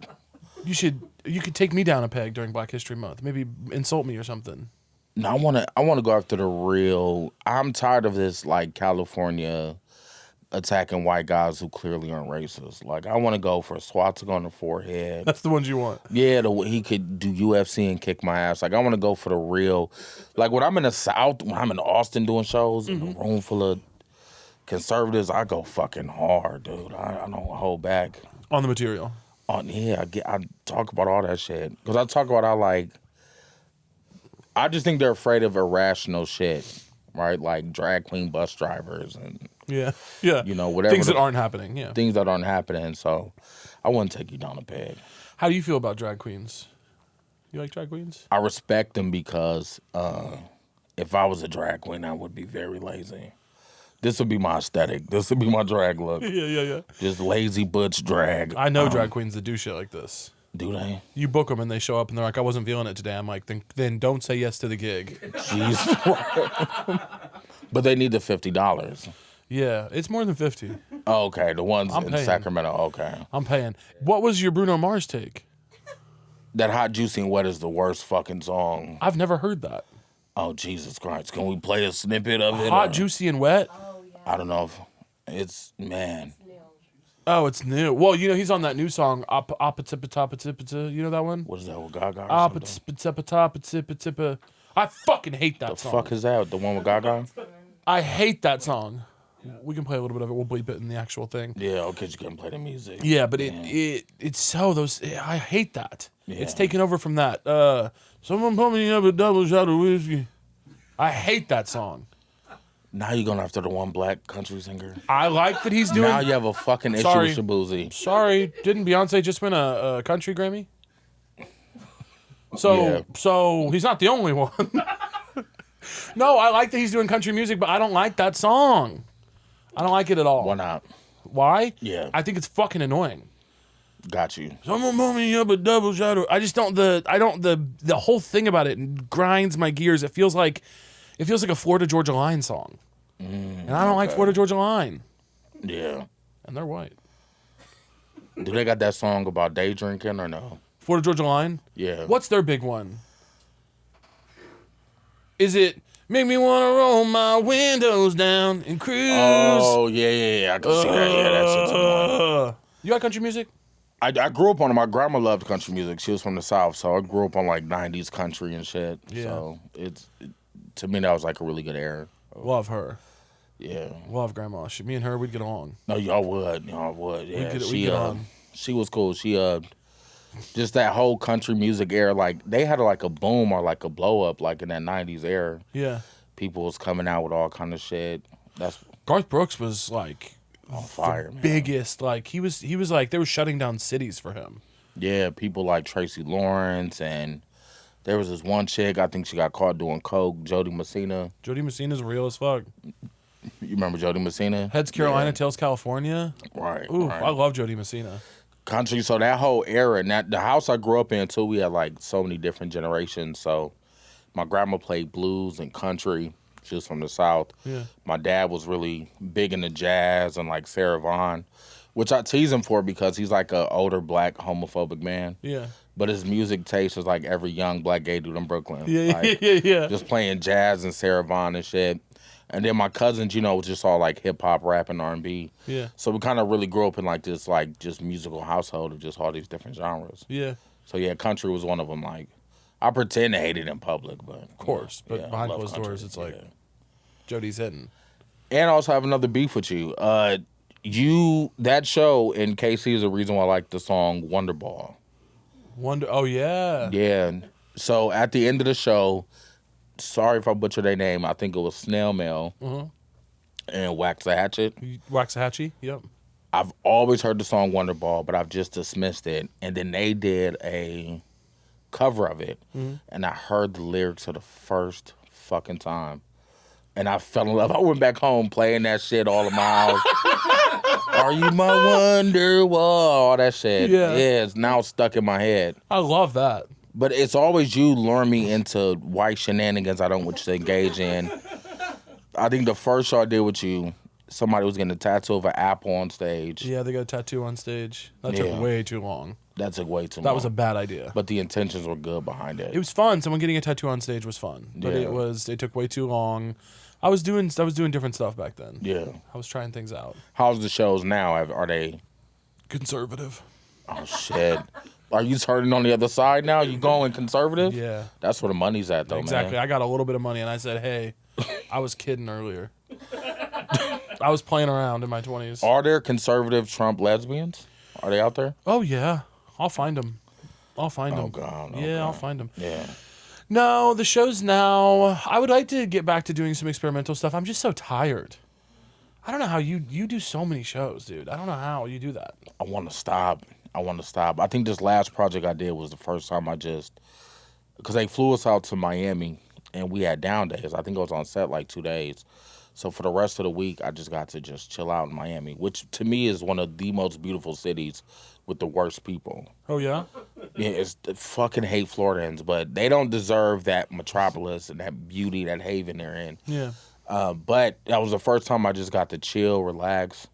S3: You could take me down a peg during Black History Month. Maybe insult me or something.
S2: no. I wanna go after the real. I'm tired of this like California attacking white guys who clearly aren't racist. Like, I want to go for a swastika on the forehead.
S3: That's the ones you want.
S2: Yeah, he could do UFC and kick my ass. Like, I want to go for the real. Like, when I'm in the South, when I'm in Austin doing shows in a room full of conservatives, I go fucking hard, dude. I don't hold back.
S3: On the material.
S2: I talk about all that shit. Because I talk about how, like, I just think they're afraid of irrational shit, right? Like drag queen bus drivers and,
S3: Yeah.
S2: you know, whatever.
S3: Things that aren't happening, yeah.
S2: Things that aren't happening. So I wouldn't take you down a peg.
S3: How do you feel about drag queens? You like drag queens?
S2: I respect them because if I was a drag queen, I would be very lazy. This would be my aesthetic. This would be my drag look.
S3: Yeah.
S2: Just lazy butch drag.
S3: I know drag queens that do shit like this.
S2: Do they?
S3: You book them and they show up and they're like, I wasn't feeling it today. I'm like, then don't say yes to the gig.
S2: Jeez. But they need the $50.
S3: Yeah, it's more than 50.
S2: Oh, okay, the ones
S3: I'm
S2: in
S3: paying.
S2: Sacramento. Okay.
S3: I'm paying. What was your Bruno Mars take?
S2: That Hot, Juicy, and Wet is the worst fucking song.
S3: I've never heard that.
S2: Oh, Jesus Christ. Can we play a snippet of it?
S3: Hot,
S2: or-
S3: Juicy, and Wet?
S2: I don't know if it's, man.
S3: Oh, it's new. Well, you know, he's on that new song, Oppa-Tippa-Toppa-Tippa-Tippa. You know that one?
S2: What is that with Gaga or something?
S3: Oppa-Tippa-Toppa-Tippa-Tippa. I fucking hate that
S2: The
S3: song.
S2: fuck is that? The one with Gaga?
S3: I hate that song. We can play a little bit of it. We'll bleep it in the actual thing.
S2: Yeah, okay, you can play the music.
S3: Yeah, but it's so those. I hate that.
S2: Yeah.
S3: It's taken over from that. Someone put me up a double shot of whiskey. I hate that song.
S2: Now you're going after the one black country singer.
S3: I like that he's doing.
S2: Now you have a fucking issue
S3: Sorry.
S2: with Shabazz.
S3: Sorry, didn't Beyonce just win a country Grammy? So he's not the only one. No, I like that he's doing country music, but I don't like that song. I don't like it at all.
S2: Why not?
S3: Why?
S2: Yeah.
S3: I think it's fucking annoying.
S2: Got you.
S3: Someone put me up a double shot. I just don't. The whole thing about it grinds my gears. It feels like a Florida Georgia Line song, and I don't like Florida Georgia Line.
S2: Yeah.
S3: And they're white.
S2: Do they got that song about day drinking or no?
S3: Florida Georgia Line?
S2: Yeah.
S3: What's their big one? Is it make me want to roll my windows down and cruise?
S2: Oh, yeah. I can see that. Yeah, that shit's annoying.
S3: You like country music?
S2: I grew up on it. My grandma loved country music. She was from the South, so I grew up on like 90s country and shit.
S3: Yeah.
S2: So to me, that was like a really good era.
S3: Love her.
S2: Yeah.
S3: Love Grandma. Me and her, we'd get along.
S2: No, y'all would. Yeah.
S3: We'd get on.
S2: She was cool. She just that whole country music era, like they had like a boom or like a blow up like in that 90s era.
S3: Yeah.
S2: People was coming out with all kind of shit. That's
S3: Garth Brooks was like
S2: on fire, man.
S3: biggest. Like he was like they were shutting down cities for him.
S2: Yeah, people like Tracy Lawrence, and there was this one chick, I think she got caught doing coke, Jody Messina.
S3: Jody Messina's real as fuck.
S2: You remember Jody Messina?
S3: Heads Carolina, Tails California.
S2: Right.
S3: Ooh,
S2: right.
S3: I love Jody Messina.
S2: Country, so that whole era, and the house I grew up in too, we had like so many different generations. So my grandma played blues and country. She was from the South.
S3: Yeah.
S2: My dad was really big into jazz and like Sarah Vaughan, which I tease him for because he's like an older black homophobic man.
S3: Yeah.
S2: But his music taste is like every young black gay dude in Brooklyn.
S3: Yeah,
S2: like,
S3: yeah.
S2: Just playing jazz and Sarah Vaughan and shit. And then my cousins, was just all like hip hop, rap, and R&B.
S3: Yeah.
S2: So we kind of really grew up in like this like just musical household of just all these different genres.
S3: Yeah.
S2: So yeah, country was one of them. Like I pretend to hate it in public, but
S3: Of course. But
S2: yeah, I
S3: behind
S2: love
S3: closed
S2: country.
S3: doors, it's like
S2: Yeah.
S3: Jody's hitting.
S2: And I also have another beef with you. That show in KC is the reason why I like the song Wonderball.
S3: Oh yeah.
S2: Yeah. So at the end of the show, sorry if I butchered their name. I think it was Snail Mail and Waxahachie.
S3: Waxahachie. Yep.
S2: I've always heard the song Wonderball, but I've just dismissed it. And then they did a cover of it, and I heard the lyrics for the first fucking time. And I fell in love. I went back home playing that shit all in my house. Are you my Wonderwall? All that shit.
S3: Yeah.
S2: Yeah, it's now stuck in my head.
S3: I love that.
S2: But it's always you luring me into white shenanigans I don't want you to engage in. I think the first show I did with you, somebody was getting a tattoo of an apple on stage.
S3: Yeah, they got a tattoo on stage. That
S2: Yeah.
S3: took way too long.
S2: That took way too long.
S3: That was a bad idea.
S2: But the intentions were good behind it.
S3: It was fun. Someone getting a tattoo on stage was fun. But
S2: Yeah.
S3: it took way too long. I was doing different stuff back then.
S2: Yeah.
S3: I was trying things out.
S2: How's the shows now? Are they...
S3: Conservative.
S2: Oh, shit. Are you turning on the other side now? You going conservative?
S3: Yeah.
S2: That's where the money's at, though,
S3: Exactly.
S2: man.
S3: I got a little bit of money and I said, hey, I was kidding earlier. I was playing around in my 20s.
S2: Are there conservative Trump lesbians? Are they out there?
S3: Oh, yeah. I'll find them.
S2: Oh, God. Oh,
S3: Yeah,
S2: God.
S3: I'll find them.
S2: Yeah.
S3: No, the shows now, I would like to get back to doing some experimental stuff. I'm just so tired. I don't know how you do so many shows, dude. I don't know how you do that.
S2: I want to stop. I think this last project I did was the first time because they flew us out to Miami and we had down days. I think I was on set like 2 days. So for the rest of the week, I just got to just chill out in Miami, which to me is one of the most beautiful cities with the worst people.
S3: Oh, yeah?
S2: Yeah, fucking hate Floridans, but they don't deserve that metropolis and that beauty, that haven they're in.
S3: Yeah.
S2: But that was the first time I just got to chill, relax,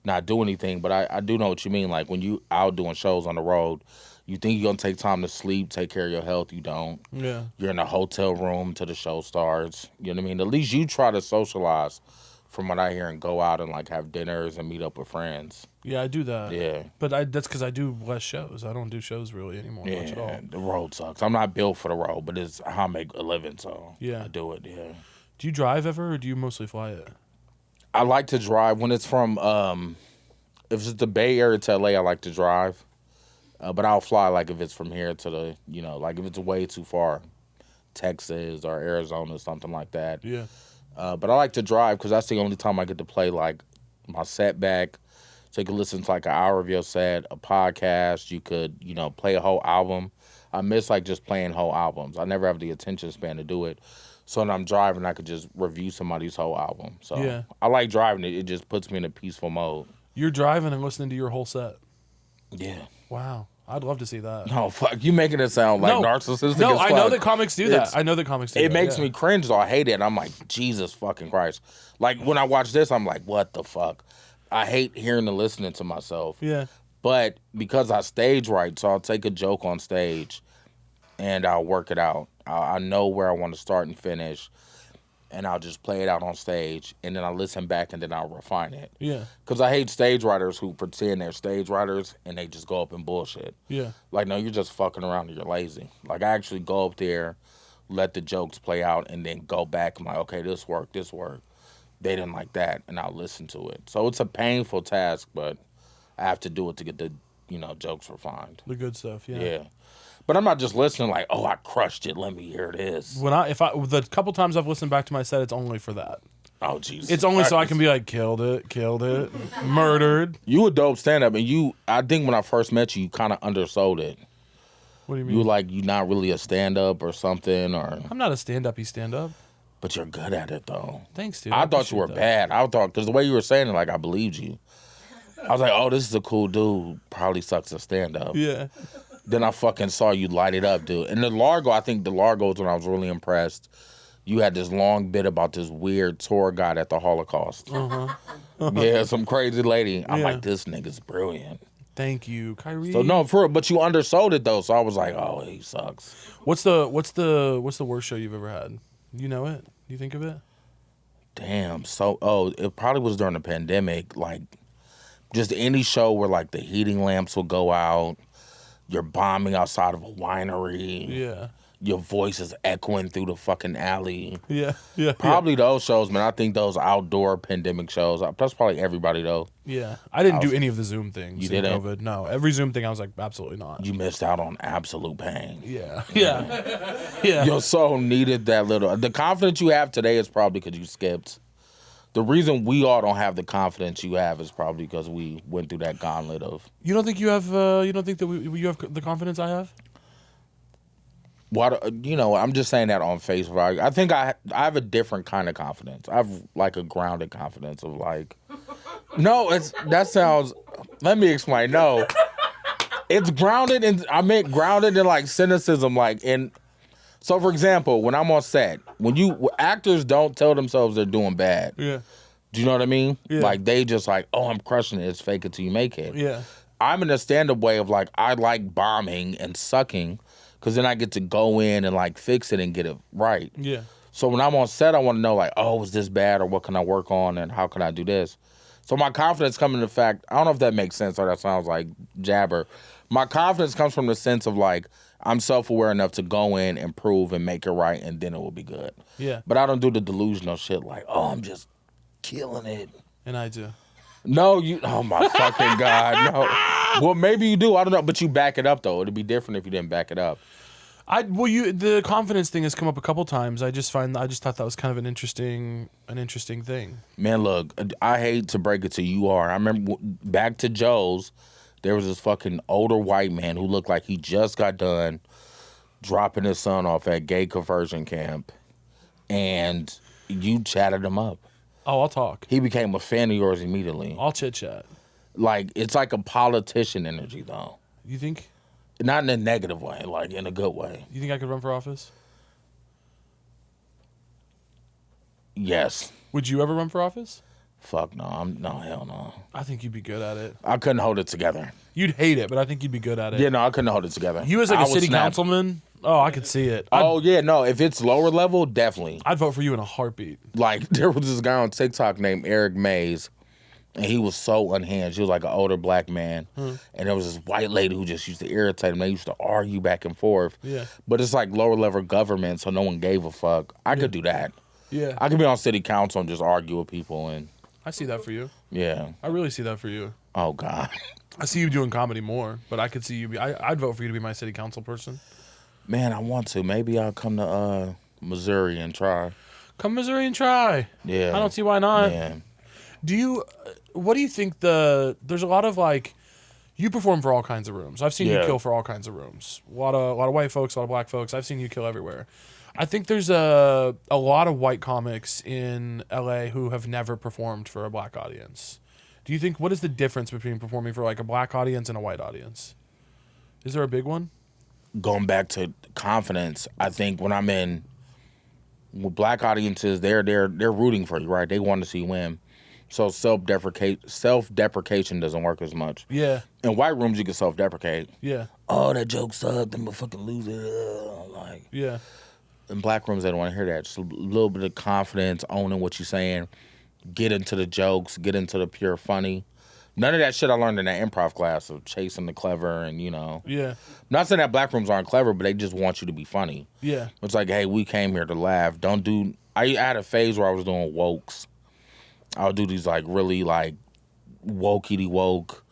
S2: not do anything. But I do know what you mean. Like when you out doing shows on the road, you think you're going to take time to sleep, take care of your health. You don't.
S3: Yeah.
S2: You're in a hotel room till the show starts. You know what I mean? At least you try to socialize from what I hear and go out and like have dinners and meet up with friends.
S3: Yeah, I do that.
S2: Yeah.
S3: But that's because I do less shows. I don't do shows really anymore much at all.
S2: Yeah, the road sucks. I'm not built for the road, but it's how I make a living, so
S3: Yeah.
S2: I do it, yeah.
S3: Do you drive ever or do you mostly fly it?
S2: I like to drive when it's from, if it's the Bay Area to LA, I like to drive. But I'll fly like if it's from here to the, like if it's way too far, Texas or Arizona, something like that.
S3: Yeah.
S2: But I like to drive because that's the only time I get to play like my set back. So you can listen to like an hour of your set, a podcast. You could, play a whole album. I miss like just playing whole albums. I never have the attention span to do it. So when I'm driving, I could just review somebody's whole album. So
S3: Yeah.
S2: I like driving it. It just puts me in a peaceful mode.
S3: You're driving and listening to your whole set.
S2: Yeah.
S3: Wow. I'd love to see that.
S2: No, fuck. You making it sound like narcissistic
S3: No,
S2: as
S3: I
S2: fuck.
S3: know that comics do that. I know that comics do that.
S2: It makes
S3: yeah.
S2: me cringe, though. I hate it. I'm like, Jesus fucking Christ. Like, when I watch this, I'm like, what the fuck? I hate hearing and listening to myself.
S3: Yeah.
S2: But because I stage right, so I'll take a joke on stage and I'll work it out. I know where I want to start and finish, and I'll just play it out on stage, and then I'll listen back, and then I'll refine it.
S3: Yeah.
S2: Because I hate stage writers who pretend they're stage writers, and they just go up and bullshit.
S3: Yeah.
S2: Like, no, you're just fucking around and you're lazy. Like, I actually go up there, let the jokes play out, and then go back and like, okay, this worked. They didn't like that, and I'll listen to it. So it's a painful task, but I have to do it to get the, jokes refined.
S3: The good stuff, yeah.
S2: Yeah. But I'm not just listening like, oh, I crushed it. Let me hear this.
S3: The couple times I've listened back to my set, it's only for that.
S2: Oh, Jesus.
S3: It's only so I can be like, killed it, murdered.
S2: You a dope stand-up, and I think when I first met you, you kind of undersold it.
S3: What do you mean?
S2: You were like, you're not really a stand-up or something, or...
S3: I'm not a stand-up-y stand-up.
S2: But you're good at it, though.
S3: Thanks, dude.
S2: I thought you were bad. I thought, because the way you were saying it, like, I believed you. I was like, oh, this is a cool dude. Probably sucks at stand-up.
S3: Yeah.
S2: Then I fucking saw you light it up, dude. And I think the Largo is when I was really impressed. You had this long bit about this weird tour guide at the Holocaust. Yeah, some crazy lady. I'm like, this nigga's brilliant.
S3: Thank you, Kiry.
S2: So no, for real, but you undersold it though. So I was like, oh, he sucks.
S3: What's the worst show you've ever had? You know it? You think of it?
S2: Damn. So it probably was during the pandemic. Like, just any show where like the heating lamps will go out. You're bombing outside of a winery.
S3: Yeah.
S2: Your voice is echoing through the fucking alley.
S3: Yeah.
S2: Probably those shows, man. I think those outdoor pandemic shows. That's probably everybody, though.
S3: Yeah. I didn't do any of the Zoom things.
S2: You didn't?
S3: COVID. No. Every Zoom thing, I was like, absolutely not.
S2: You missed out on absolute pain.
S3: Yeah. Yeah.
S2: Your soul needed that little. The confidence you have today is probably because you skipped. The reason we all don't have the confidence you have is probably because we went through that gauntlet of.
S3: You don't think you have? You don't think that you have the confidence I have?
S2: What I'm just saying that on face value. I think I have a different kind of confidence. I have like a grounded confidence of like. No, that sounds. Let me explain. No, it's grounded in. I meant grounded in like cynicism, like in. So, for example, when I'm on set, actors don't tell themselves they're doing bad.
S3: Yeah.
S2: Do you know what I mean?
S3: Yeah.
S2: Like, they just like, oh, I'm crushing it. It's fake it till you make it.
S3: Yeah.
S2: I'm in a stand-up way of like, I like bombing and sucking because then I get to go in and like fix it and get it right.
S3: Yeah.
S2: So when I'm on set, I want to know like, oh, is this bad or what can I work on and how can I do this? So my confidence comes in the fact, I don't know if that makes sense or that sounds like jabber. My confidence comes from the sense of like, I'm self-aware enough to go in, improve, and make it right, and then it will be good.
S3: Yeah.
S2: But I don't do the delusional shit like, oh, I'm just killing it.
S3: And I do.
S2: No, oh my fucking God, no. Well, maybe you do, I don't know, but you back it up, though. It'd be different if you didn't back it up.
S3: The confidence thing has come up a couple times. I just thought that was kind of an interesting thing.
S2: Man, look, I hate to break it to you. I remember back to Joe's, there was this fucking older white man who looked like he just got done dropping his son off at gay conversion camp, and you chatted him up.
S3: Oh, I'll talk.
S2: He became a fan of yours immediately.
S3: I'll chit-chat.
S2: Like, it's like a politician energy, though.
S3: You think?
S2: Not in a negative way, like in a good way.
S3: You think I could run for office?
S2: Yes.
S3: Would you ever run for office?
S2: Fuck no. Hell no.
S3: I think you'd be good at it.
S2: I couldn't hold it together.
S3: You'd hate it, but I think you'd be good at it.
S2: Yeah, no, I couldn't hold it together.
S3: You as like
S2: a
S3: a city councilman? Oh, I could see it.
S2: If it's lower level, definitely.
S3: I'd vote for you in a heartbeat.
S2: Like, there was this guy on TikTok named Eric Mays, and he was so unhinged. He was like an older black man. And there was this white lady who just used to irritate him. They used to argue back and forth.
S3: Yeah.
S2: But it's like lower level government, so no one gave a fuck. I could do that.
S3: Yeah.
S2: I could be on city council and just argue with people. And
S3: I see that for you.
S2: yeah.
S3: I really see that for you.
S2: Oh, God.
S3: I see you doing comedy more, but I could see you I'd vote for you to be my city council person.
S2: Man, I want to. Maybe I'll come to Missouri and try.
S3: Come Missouri and try.
S2: Yeah.
S3: I don't see why not.
S2: Yeah.
S3: What do you think there's a lot of like, you perform for all kinds of rooms. I've seen you kill for all kinds of rooms. A lot of white folks, a lot of black folks. I've seen you kill everywhere. I think there's a lot of white comics in LA who have never performed for a black audience. Do you think, what is the difference between performing for like a black audience and a white audience? Is there a big one?
S2: Going back to confidence, I think with black audiences, they're rooting for you, right? They want to see you win. So self-deprecation doesn't work as much.
S3: Yeah.
S2: In white rooms, you can self-deprecate.
S3: Yeah.
S2: Oh, that joke sucked. I'm a fucking loser. Like,
S3: Yeah.
S2: in black rooms, they don't want to hear that. Just a little bit of confidence, owning what you're saying. Get into the jokes. Get into the pure funny. None of that shit I learned in that improv class of chasing the clever and,
S3: Yeah.
S2: I'm not saying that black rooms aren't clever, but they just want you to be funny.
S3: Yeah.
S2: It's like, hey, we came here to laugh. I had a phase where I was doing wokes. I would do these like really like wokey woke,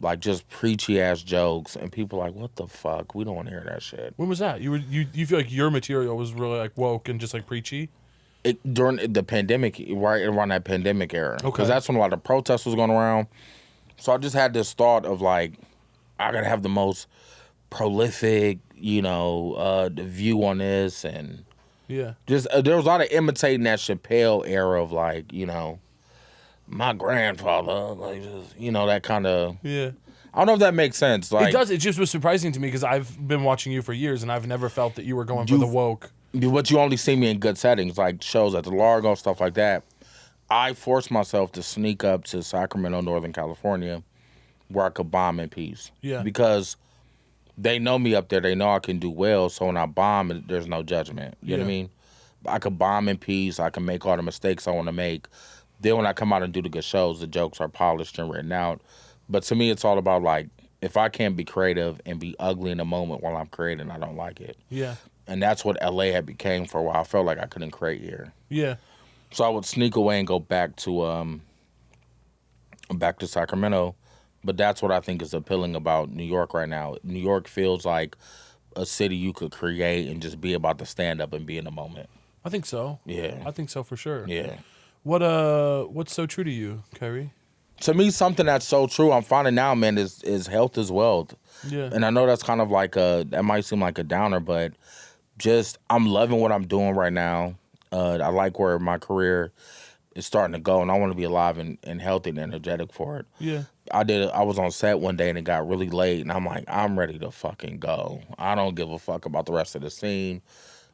S2: like just preachy ass jokes, and people are like, what the fuck? We don't want to hear that shit.
S3: When was that? You feel like your material was really like woke and just like preachy?
S2: During the pandemic, right around that pandemic era.
S3: Okay.
S2: Because that's when a lot of protests was going around. So I just had this thought of like, I gotta have the most prolific, the view on this, and
S3: Yeah.
S2: just there was a lot of imitating that Chappelle era of like, my grandfather, like just, that kind of.
S3: Yeah.
S2: I don't know if that makes sense. Like,
S3: It does. It just was surprising to me because I've been watching you for years and I've never felt that you were going for the woke.
S2: But you only see me in good settings, like shows at the Largo, stuff like that. I forced myself to sneak up to Sacramento, Northern California, where I could bomb in peace.
S3: Yeah.
S2: Because they know me up there. They know I can do well. So when I bomb, there's no judgment. You know what I mean? I could bomb in peace. I can make all the mistakes I want to make. Then when I come out and do the good shows, the jokes are polished and written out. But to me, it's all about, like, if I can't be creative and be ugly in the moment while I'm creating, I don't like it.
S3: Yeah.
S2: And that's what LA had became for a while. I felt like I couldn't create here.
S3: Yeah.
S2: So I would sneak away and go back to Sacramento. But that's what I think is appealing about New York right now. New York feels like a city you could create and just be about to stand up and be in the moment.
S3: I think so.
S2: Yeah.
S3: I think so for sure.
S2: Yeah.
S3: What's so true to you, Kiry?
S2: To me, something that's so true, I'm finding now, man, is health is wealth.
S3: Yeah.
S2: And I know that's kind of like that might seem like a downer, but just I'm loving what I'm doing right now. I like where my career is starting to go, and I want to be alive and healthy and energetic for it.
S3: Yeah.
S2: I was on set one day and it got really late, and I'm like, I'm ready to fucking go. I don't give a fuck about the rest of the scene.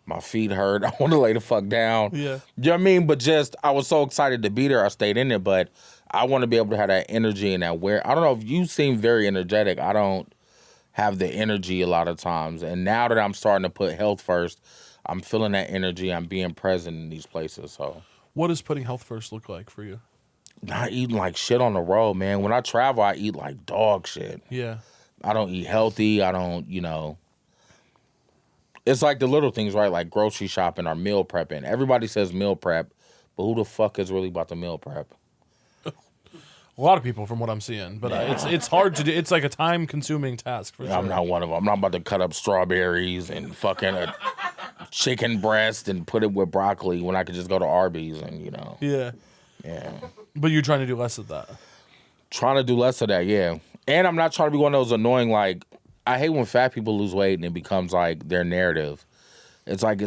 S2: My feet hurt. I want to lay the fuck down.
S3: Yeah.
S2: You know what I mean? But just, I was so excited to be there. I stayed in it, but I want to be able to have that energy and that I don't know if you seem very energetic. I don't have the energy a lot of times. And now that I'm starting to put health first, I'm feeling that energy. I'm being present in these places. So,
S3: What does putting health first look like for you?
S2: not eating like shit on the road, man. When I travel, I eat like dog shit.
S3: Yeah.
S2: I don't eat healthy. I don't, It's like the little things, right? Like grocery shopping or meal prepping. Everybody says meal prep, but who the fuck is really about the meal prep?
S3: A lot of people, from what I'm seeing, but it's hard to do. It's like a time-consuming task for sure.
S2: I'm not one of them. I'm not about to cut up strawberries and fucking a chicken breast and put it with broccoli when I could just go to Arby's and,
S3: Yeah.
S2: Yeah.
S3: But you're trying to do less of that.
S2: Trying to do less of that, yeah. And I'm not trying to be one of those annoying, like, I hate when fat people lose weight and it becomes like their narrative. It's like,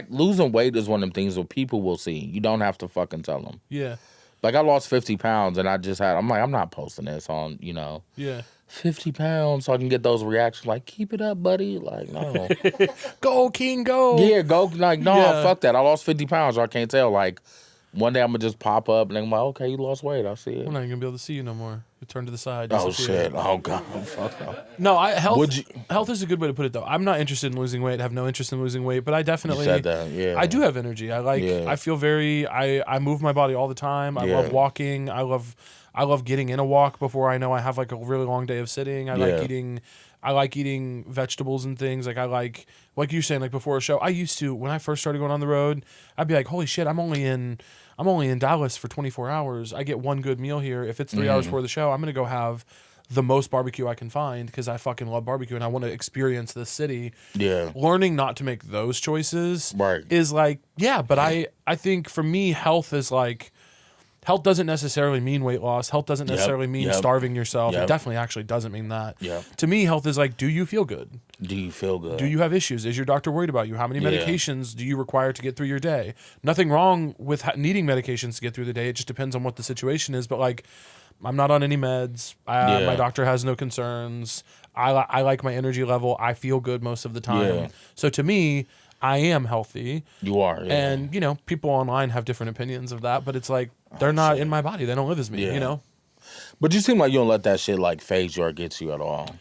S2: losing weight is one of them things that people will see. You don't have to fucking tell them.
S3: Yeah.
S2: Like, I lost 50 pounds and I'm like, I'm not posting this on,
S3: Yeah.
S2: 50 pounds so I can get those reactions. Like, keep it up, buddy. Like, no.
S3: Go, King, go.
S2: Yeah, go. Like, no,
S3: Yeah.
S2: fuck that. I lost 50 pounds. I can't tell. Like, one day I'm going to just pop up and I'm like, okay, you lost weight. I see it.
S3: We're not even going to be able to see you no more. You turn to the side.
S2: Oh,
S3: disappear.
S2: shit. Oh, God. Fuck no.
S3: No, health is a good way to put it, though. I'm not interested in losing weight. I have no interest in losing weight, but I definitely
S2: You said that, yeah.
S3: I do have energy. I feel very I move my body all the time. I love walking. I love getting in a walk before I know I have like a really long day of sitting. I like eating vegetables and things. Like you're saying, like before a show. I used to, when I first started going on the road, I'd be like, holy shit, I'm only in Dallas for 24 hours. I get one good meal here. If it's 3 hours before the show, I'm going to go have the most barbecue I can find because I fucking love barbecue and I want to experience this city.
S2: Yeah.
S3: Learning not to make those choices
S2: Right.
S3: is like, yeah, but I think for me, health doesn't necessarily mean weight loss. Health doesn't necessarily mean starving yourself. It definitely actually doesn't mean that.
S2: Yep.
S3: To me, health is like, do you feel good?
S2: Do you feel good?
S3: Do you have issues? Is your doctor worried about you? How many medications do you require to get through your day? Nothing wrong with needing medications to get through the day. It just depends on what the situation is. But like, I'm not on any meds. My doctor has no concerns. I like my energy level. I feel good most of the time.
S2: Yeah.
S3: So to me, I am healthy.
S2: You are, yeah.
S3: And, you know, people online have different opinions of that, but it's like, they're not in my body. They don't live as me, you know?
S2: But you seem like you don't let that shit, like, phase you or get you at all.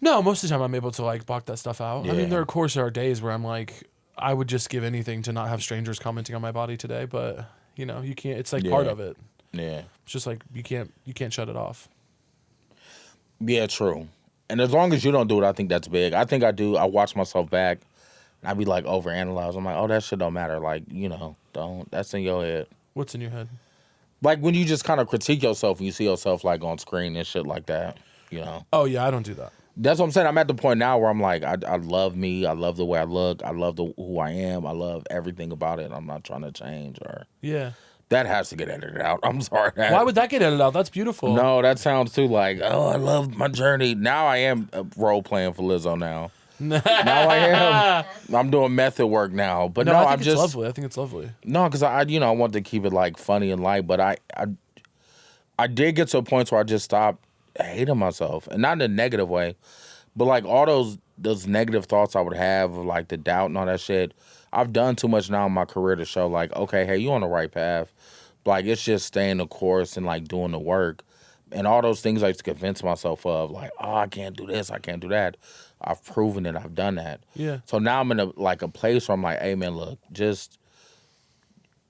S3: No, most of the time I'm able to, like, block that stuff out.
S2: Yeah.
S3: I mean, there are days where I'm like, I would just give anything to not have strangers commenting on my body today, but, you know, you can't, it's like part of it.
S2: Yeah.
S3: It's just like, you can't shut it off.
S2: Yeah, true. And as long as you don't do it, I think that's big. I think I do. I watch myself back, and I be like overanalyze. I'm like, oh, that shit don't matter. Like, you know, that's in your head.
S3: What's in your head?
S2: Like when you just kind of critique yourself and you see yourself like on screen and shit like that, you know.
S3: Oh yeah, I don't do that.
S2: That's what I'm saying. I'm at the point now where I'm like, I love me. I love the way I look. I love who I am. I love everything about it. I'm not trying to change or.
S3: Yeah.
S2: That has to get edited out. I'm sorry.
S3: Why would that get edited out? That's beautiful.
S2: No, that sounds too like, oh, I love my journey. Now I am role playing for Lizzo now. Now I am. I'm doing method work now. But no,
S3: I think it's lovely. I think it's lovely.
S2: No, because I want to keep it like funny and light. But I did get to a point where I just stopped hating myself, and not in a negative way, but like all those negative thoughts I would have, like the doubt and all that shit. I've done too much now in my career to show like, okay, hey, you on the right path. Like it's just staying the course and like doing the work, and all those things I used to convince myself of, like, oh, I can't do this, I can't do that. I've proven it. I've done that.
S3: Yeah.
S2: So now I'm in a place where I'm like, hey man, look, just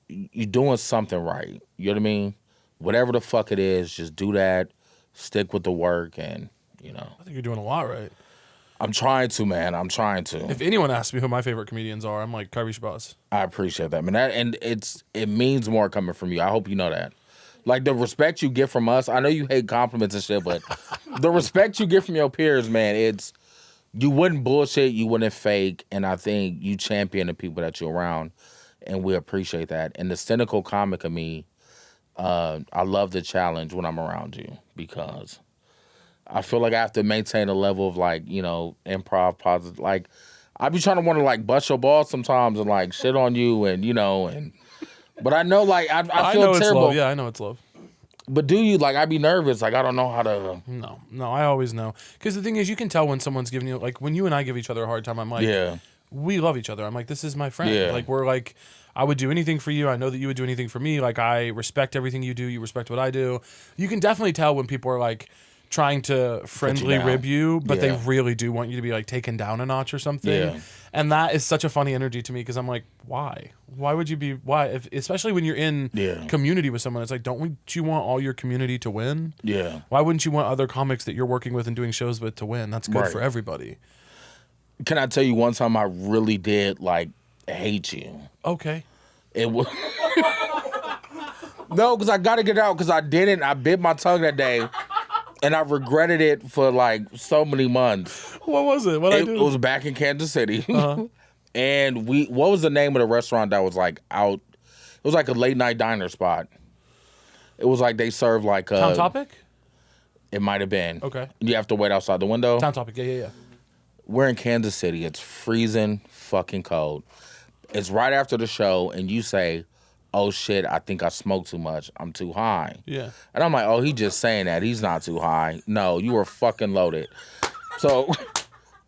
S2: you're doing something right. You know what I mean? Whatever the fuck it is, just do that. Stick with the work, and you know.
S3: I think you're doing a lot right.
S2: I'm trying to, man. I'm trying to.
S3: If anyone asks me who my favorite comedians are, I'm like Kiry Shabazz.
S2: I appreciate that, man. And it means more coming from you. I hope you know that. Like the respect you get from us. I know you hate compliments and shit, but the respect you get from your peers, man, you wouldn't bullshit, you wouldn't fake, and I think you champion the people that you're around, and we appreciate that. And the cynical comic of me, I love the challenge when I'm around you because I feel like I have to maintain a level of like, you know, improv, positive. Like, I be trying to want to like bust your balls sometimes and like shit on you and, you know, but I know like I feel
S3: know
S2: terrible.
S3: It's love. Yeah, I know it's love.
S2: But do you? Like, I be nervous. Like, I don't know how to.
S3: No, I always know. Because the thing is, you can tell when someone's giving you, like, when you and I give each other a hard time, I'm like,
S2: yeah,
S3: we love each other. I'm like, this is my friend.
S2: Yeah.
S3: Like, we're like, I would do anything for you. I know that you would do anything for me. Like, I respect everything you do. You respect what I do. You can definitely tell when people are, like, trying to friendly rib you, but they really do want you to be, like, taken down a notch or something.
S2: Yeah.
S3: And that is such a funny energy to me because I'm like, why? Why would you be, especially when you're in community with someone, it's like, don't you want all your community to win?
S2: Yeah.
S3: Why wouldn't you want other comics that you're working with and doing shows with to win? That's good for everybody.
S2: Can I tell you one time I really did, like, hate you?
S3: Okay.
S2: It was... No, because I got to get it out because I didn't. I bit my tongue that day. And I regretted it for like so many months.
S3: What was it? What I do?
S2: It was back in Kansas City.
S3: Uh-huh.
S2: And what was the name of the restaurant that was like out? It was like a late night diner spot. It was like they served like a...
S3: Town Topic?
S2: It might have been.
S3: Okay.
S2: You have to wait outside the window.
S3: Town Topic, yeah.
S2: We're in Kansas City. It's freezing fucking cold. It's right after the show and you say, oh shit, I think I smoked too much. I'm too high.
S3: Yeah.
S2: And I'm like, oh, he just saying that. He's not too high. No, you were fucking loaded. So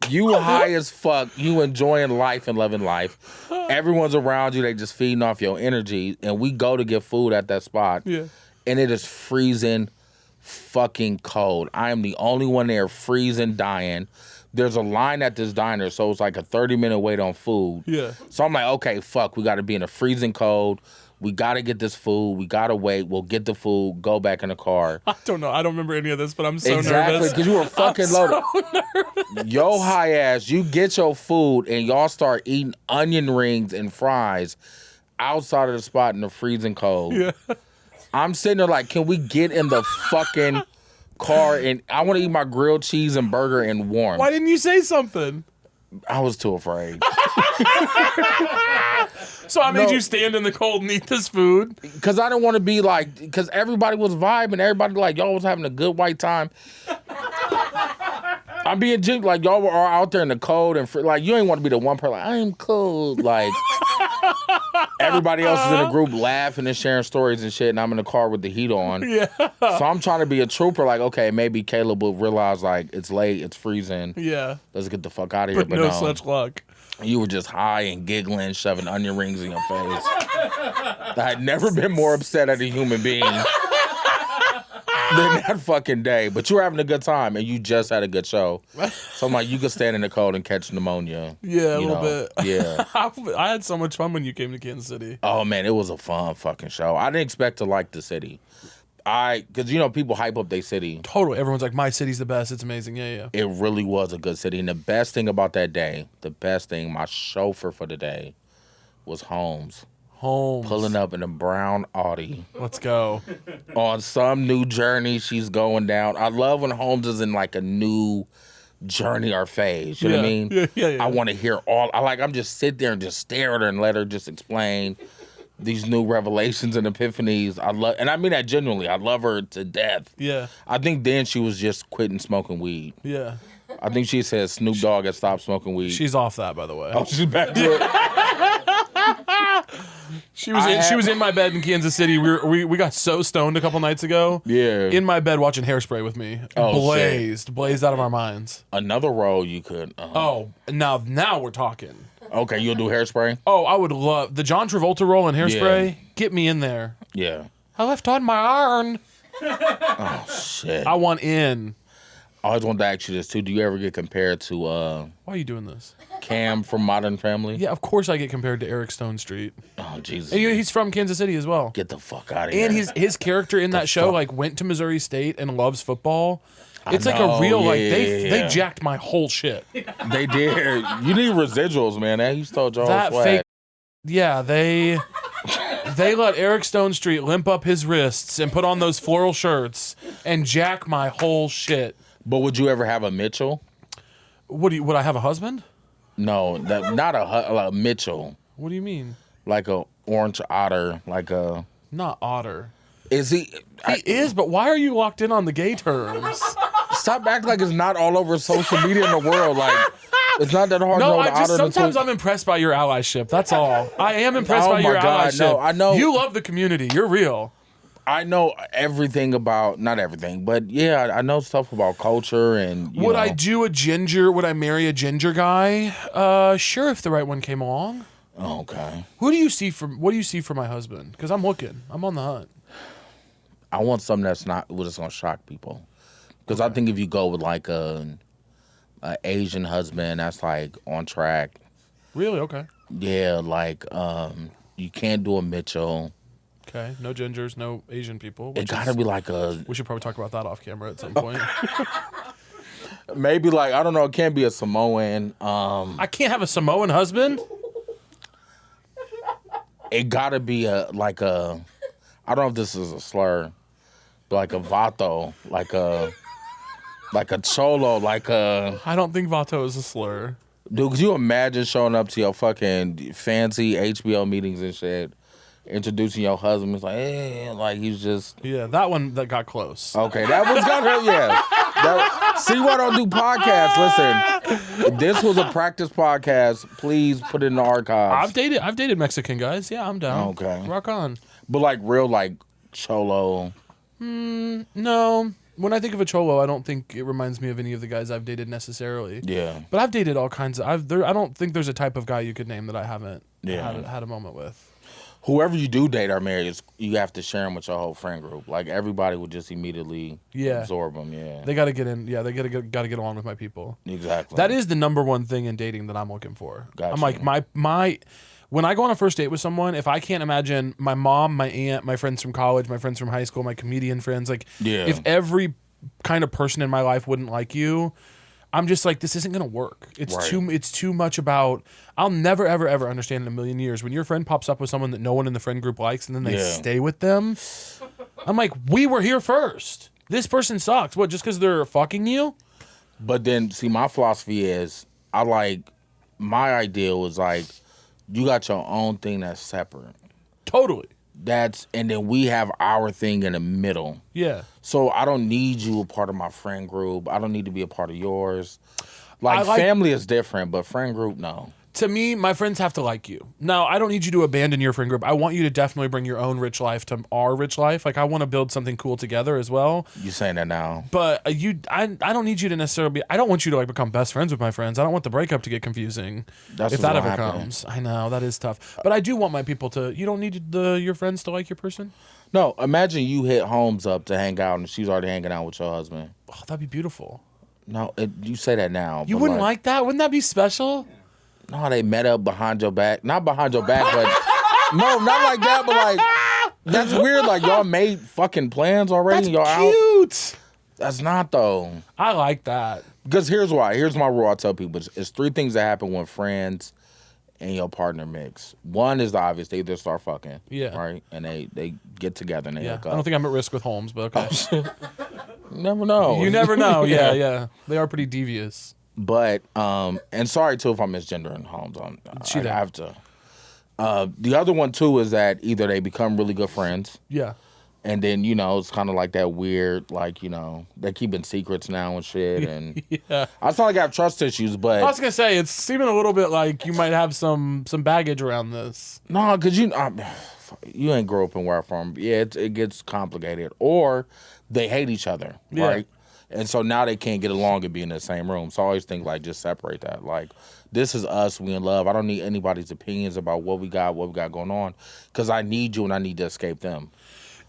S2: you high as fuck. You enjoying life and loving life. Everyone's around you. They just feeding off your energy. And we go to get food at that spot.
S3: Yeah.
S2: And it is freezing fucking cold. I am the only one there freezing, dying. There's a line at this diner, so it's like a 30-minute wait on food.
S3: Yeah.
S2: So I'm like, okay, fuck, we got to be in the freezing cold. We got to get this food. We got to wait. We'll get the food, go back in the car.
S3: I don't know. I don't remember any of this, but I'm so nervous.
S2: Exactly, because you were fucking loaded.
S3: Nervous.
S2: Yo high ass, you get your food and y'all start eating onion rings and fries outside of the spot in the freezing cold.
S3: Yeah.
S2: I'm sitting there like, can we get in the fucking car? And I want to eat my grilled cheese and burger and warm.
S3: Why didn't you say something?
S2: I was too afraid.
S3: So I made you stand in the cold and eat this food?
S2: Because I didn't want to be like, because everybody was vibing. Everybody like, y'all was having a good white time. I'm being genuine. Like, y'all were all out there in the cold and like, you ain't want to be the one person like, I am cold. Like, everybody else is in a group laughing and sharing stories and shit, and I'm in the car with the heat on.
S3: Yeah.
S2: So I'm trying to be a trooper, like, okay, maybe Caleb will realize, like, it's late, it's freezing.
S3: Yeah.
S2: Let's get the fuck out of here.
S3: But no such luck.
S2: You were just high and giggling, shoving onion rings in your face. I had never been more upset at a human being than that fucking day. But you were having a good time, and you just had a good show. So I'm like, you could stand in the cold and catch pneumia.
S3: Yeah, a little bit.
S2: Yeah.
S3: I had so much fun when you came to Kansas City.
S2: Oh, man, it was a fun fucking show. I didn't expect to like the city. Because, people hype up their city.
S3: Totally. Everyone's like, my city's the best. It's amazing. Yeah.
S2: It really was a good city. And the best thing about that day, my chauffeur for the day, was Holmes. Pulling up in a brown Audi.
S3: Let's go.
S2: On some new journey she's going down. I love when Holmes is in like a new journey or phase. You know what I mean?
S3: Yeah.
S2: I want to hear I'm just sit there and just stare at her and let her just explain these new revelations and epiphanies. And I mean that genuinely. I love her to death.
S3: Yeah.
S2: I think then she was just quitting smoking weed.
S3: Yeah.
S2: I think she said Snoop Dogg had stopped smoking weed.
S3: She's off that, by the way.
S2: Oh, she's back to it.
S3: She was in my bed in Kansas City. We got so stoned a couple nights ago.
S2: Yeah.
S3: In my bed watching Hairspray with me. Blazed out of our minds.
S2: Another role you could.
S3: Now we're talking.
S2: Okay, you'll do Hairspray?
S3: Oh, I would love the John Travolta role in Hairspray.
S2: Yeah.
S3: Get me in there.
S2: Yeah.
S3: I left on my iron.
S2: Oh shit.
S3: I want in.
S2: I always wanted to ask you this too. Do you ever get compared to
S3: Why are you doing this?
S2: Cam from Modern Family?
S3: Yeah, of course I get compared to Eric Stone Street.
S2: Oh Jesus.
S3: And he's from Kansas City as well.
S2: Get the fuck out of here.
S3: And his character in that show went to Missouri State and loves football. It's like a real they jacked my whole shit.
S2: They did. You need residuals, man. He stole your
S3: That
S2: swag.
S3: fake. Yeah, they let Eric Stone Street limp up his wrists and put on those floral shirts and jack my whole shit.
S2: But would you ever have a Mitchell?
S3: Would I have a husband?
S2: No, not a Mitchell.
S3: What do you mean?
S2: Like a orange otter, like a.
S3: Not otter.
S2: Is he?
S3: He is, but why are you locked in on the gay terms?
S2: Stop acting like it's not all over social media in the world. Like, it's not that hard to know the otter.
S3: Sometimes I'm impressed by your allyship. That's all. I am impressed by your allyship.
S2: No, I know.
S3: You love the community. You're real.
S2: I know everything about, not everything, but yeah, I know stuff about culture and.
S3: Would I marry a ginger guy? Sure, if the right one came along.
S2: Okay.
S3: What do you see for my husband? Because I'm looking. I'm on the hunt.
S2: I want something that's gonna shock people. Because I think if you go with like a Asian husband, that's like on track.
S3: Really? Okay.
S2: Yeah, like you can't do a Mitchell.
S3: Okay, no gingers, no Asian people.
S2: It gotta be like a.
S3: We should probably talk about that off camera at some point.
S2: Maybe like, I don't know. It can't be a Samoan.
S3: I can't have a Samoan husband.
S2: It gotta be I don't know if this is a slur, but like a vato, like a cholo, like a.
S3: I don't think vato is a slur.
S2: Dude, could you imagine showing up to your fucking fancy HBO meetings and shit? Introducing your husband, it's like, like he's just.
S3: Yeah, that one that got close.
S2: Okay, that was gonna, yeah. See why I don't do podcasts. Listen, this was a practice podcast. Please put it in the archives.
S3: I've dated Mexican guys. Yeah, I'm down.
S2: Okay,
S3: rock on.
S2: But like real, like cholo.
S3: No. When I think of a cholo, I don't think it reminds me of any of the guys I've dated necessarily.
S2: Yeah.
S3: But I've dated all kinds of. I don't think there's a type of guy you could name that I haven't had a moment with.
S2: Whoever you do date or marry, you have to share them with your whole friend group. Like everybody would just immediately absorb them. Yeah,
S3: they got to get in. Yeah, they got to get along with my people.
S2: Exactly.
S3: That is the number one thing in dating that I'm looking for.
S2: Gotcha.
S3: I'm like my when I go on a first date with someone, if I can't imagine my mom, my aunt, my friends from college, my friends from high school, my comedian friends, like if every kind of person in my life wouldn't like you, I'm just like, this isn't gonna work. It's too much about. I'll never ever understand in a million years when your friend pops up with someone that no one in the friend group likes and then they stay with them. I'm like, we were here first. This person sucks. What? Just because they're fucking you?
S2: But then, see, my philosophy is, my ideal is like, you got your own thing that's separate.
S3: Totally.
S2: And then we have our thing in the middle.
S3: Yeah.
S2: So I don't need you a part of my friend group. I don't need to be a part of yours. Like family is different, but friend group, no.
S3: To me, my friends have to like you. Now, I don't need you to abandon your friend group. I want you to definitely bring your own rich life to our rich life. Like, I want to build something cool together as well.
S2: You saying that now?
S3: But I don't need you to necessarily be. I don't want you to like become best friends with my friends. I don't want the breakup to get confusing.
S2: That's
S3: if that ever
S2: happen.
S3: comes. I know that is tough. But I do want my people to. You don't need your friends to like your person.
S2: No, imagine you hit Holmes up to hang out and she's already hanging out with your husband.
S3: Oh, that'd be beautiful.
S2: No, you say that now.
S3: You
S2: but
S3: wouldn't like that? Wouldn't that be special?
S2: No, they met up behind your back. Not behind your back, but no, not like that. But like, that's weird. Like y'all made fucking plans already.
S3: That's
S2: y'all
S3: cute.
S2: Out. That's not though.
S3: I like that.
S2: Because here's why. Here's my rule. I tell people: it's 3 things that happen when friends and your partner mix. One is the obvious. They either start fucking.
S3: Yeah.
S2: Right. And they get together and they hook
S3: I
S2: up.
S3: don't think I'm at risk with Holmes, but okay.
S2: You never know.
S3: You never know. Yeah. They are pretty devious.
S2: But and sorry too if I'm misgendering Holmes. I have to. The other one too is that either they become really good friends.
S3: Yeah.
S2: And then it's kind of like that weird, like they're keeping secrets now and shit. And
S3: Yeah.
S2: it's not like I have trust issues, but
S3: I was gonna say it's seeming a little bit like you might have some baggage around this.
S2: no, because you ain't grow up in where I'm from. Yeah, it gets complicated, or they hate each other,
S3: Yeah.
S2: right? And so now they can't get along and be in the same room. So I always think like just separate that. Like this is us, we in love. I don't need anybody's opinions about what we got going on, because I need you and I need to escape them.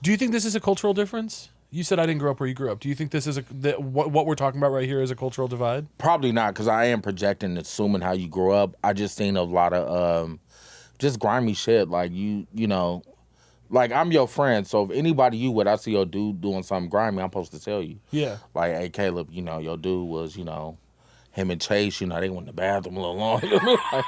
S3: Do you think this is a cultural difference? You said I didn't grow up where you grew up. Do you think this is what we're talking about right here is a cultural divide?
S2: Probably not, because I am projecting, assuming how you grew up. I just seen a lot of just grimy shit. Like you know, like I'm your friend, so if anybody you with, I see your dude doing something grimy, I'm supposed to tell you.
S3: Yeah.
S2: Like, hey Caleb, your dude was, him and Chase, they went in the bathroom a little long. Like,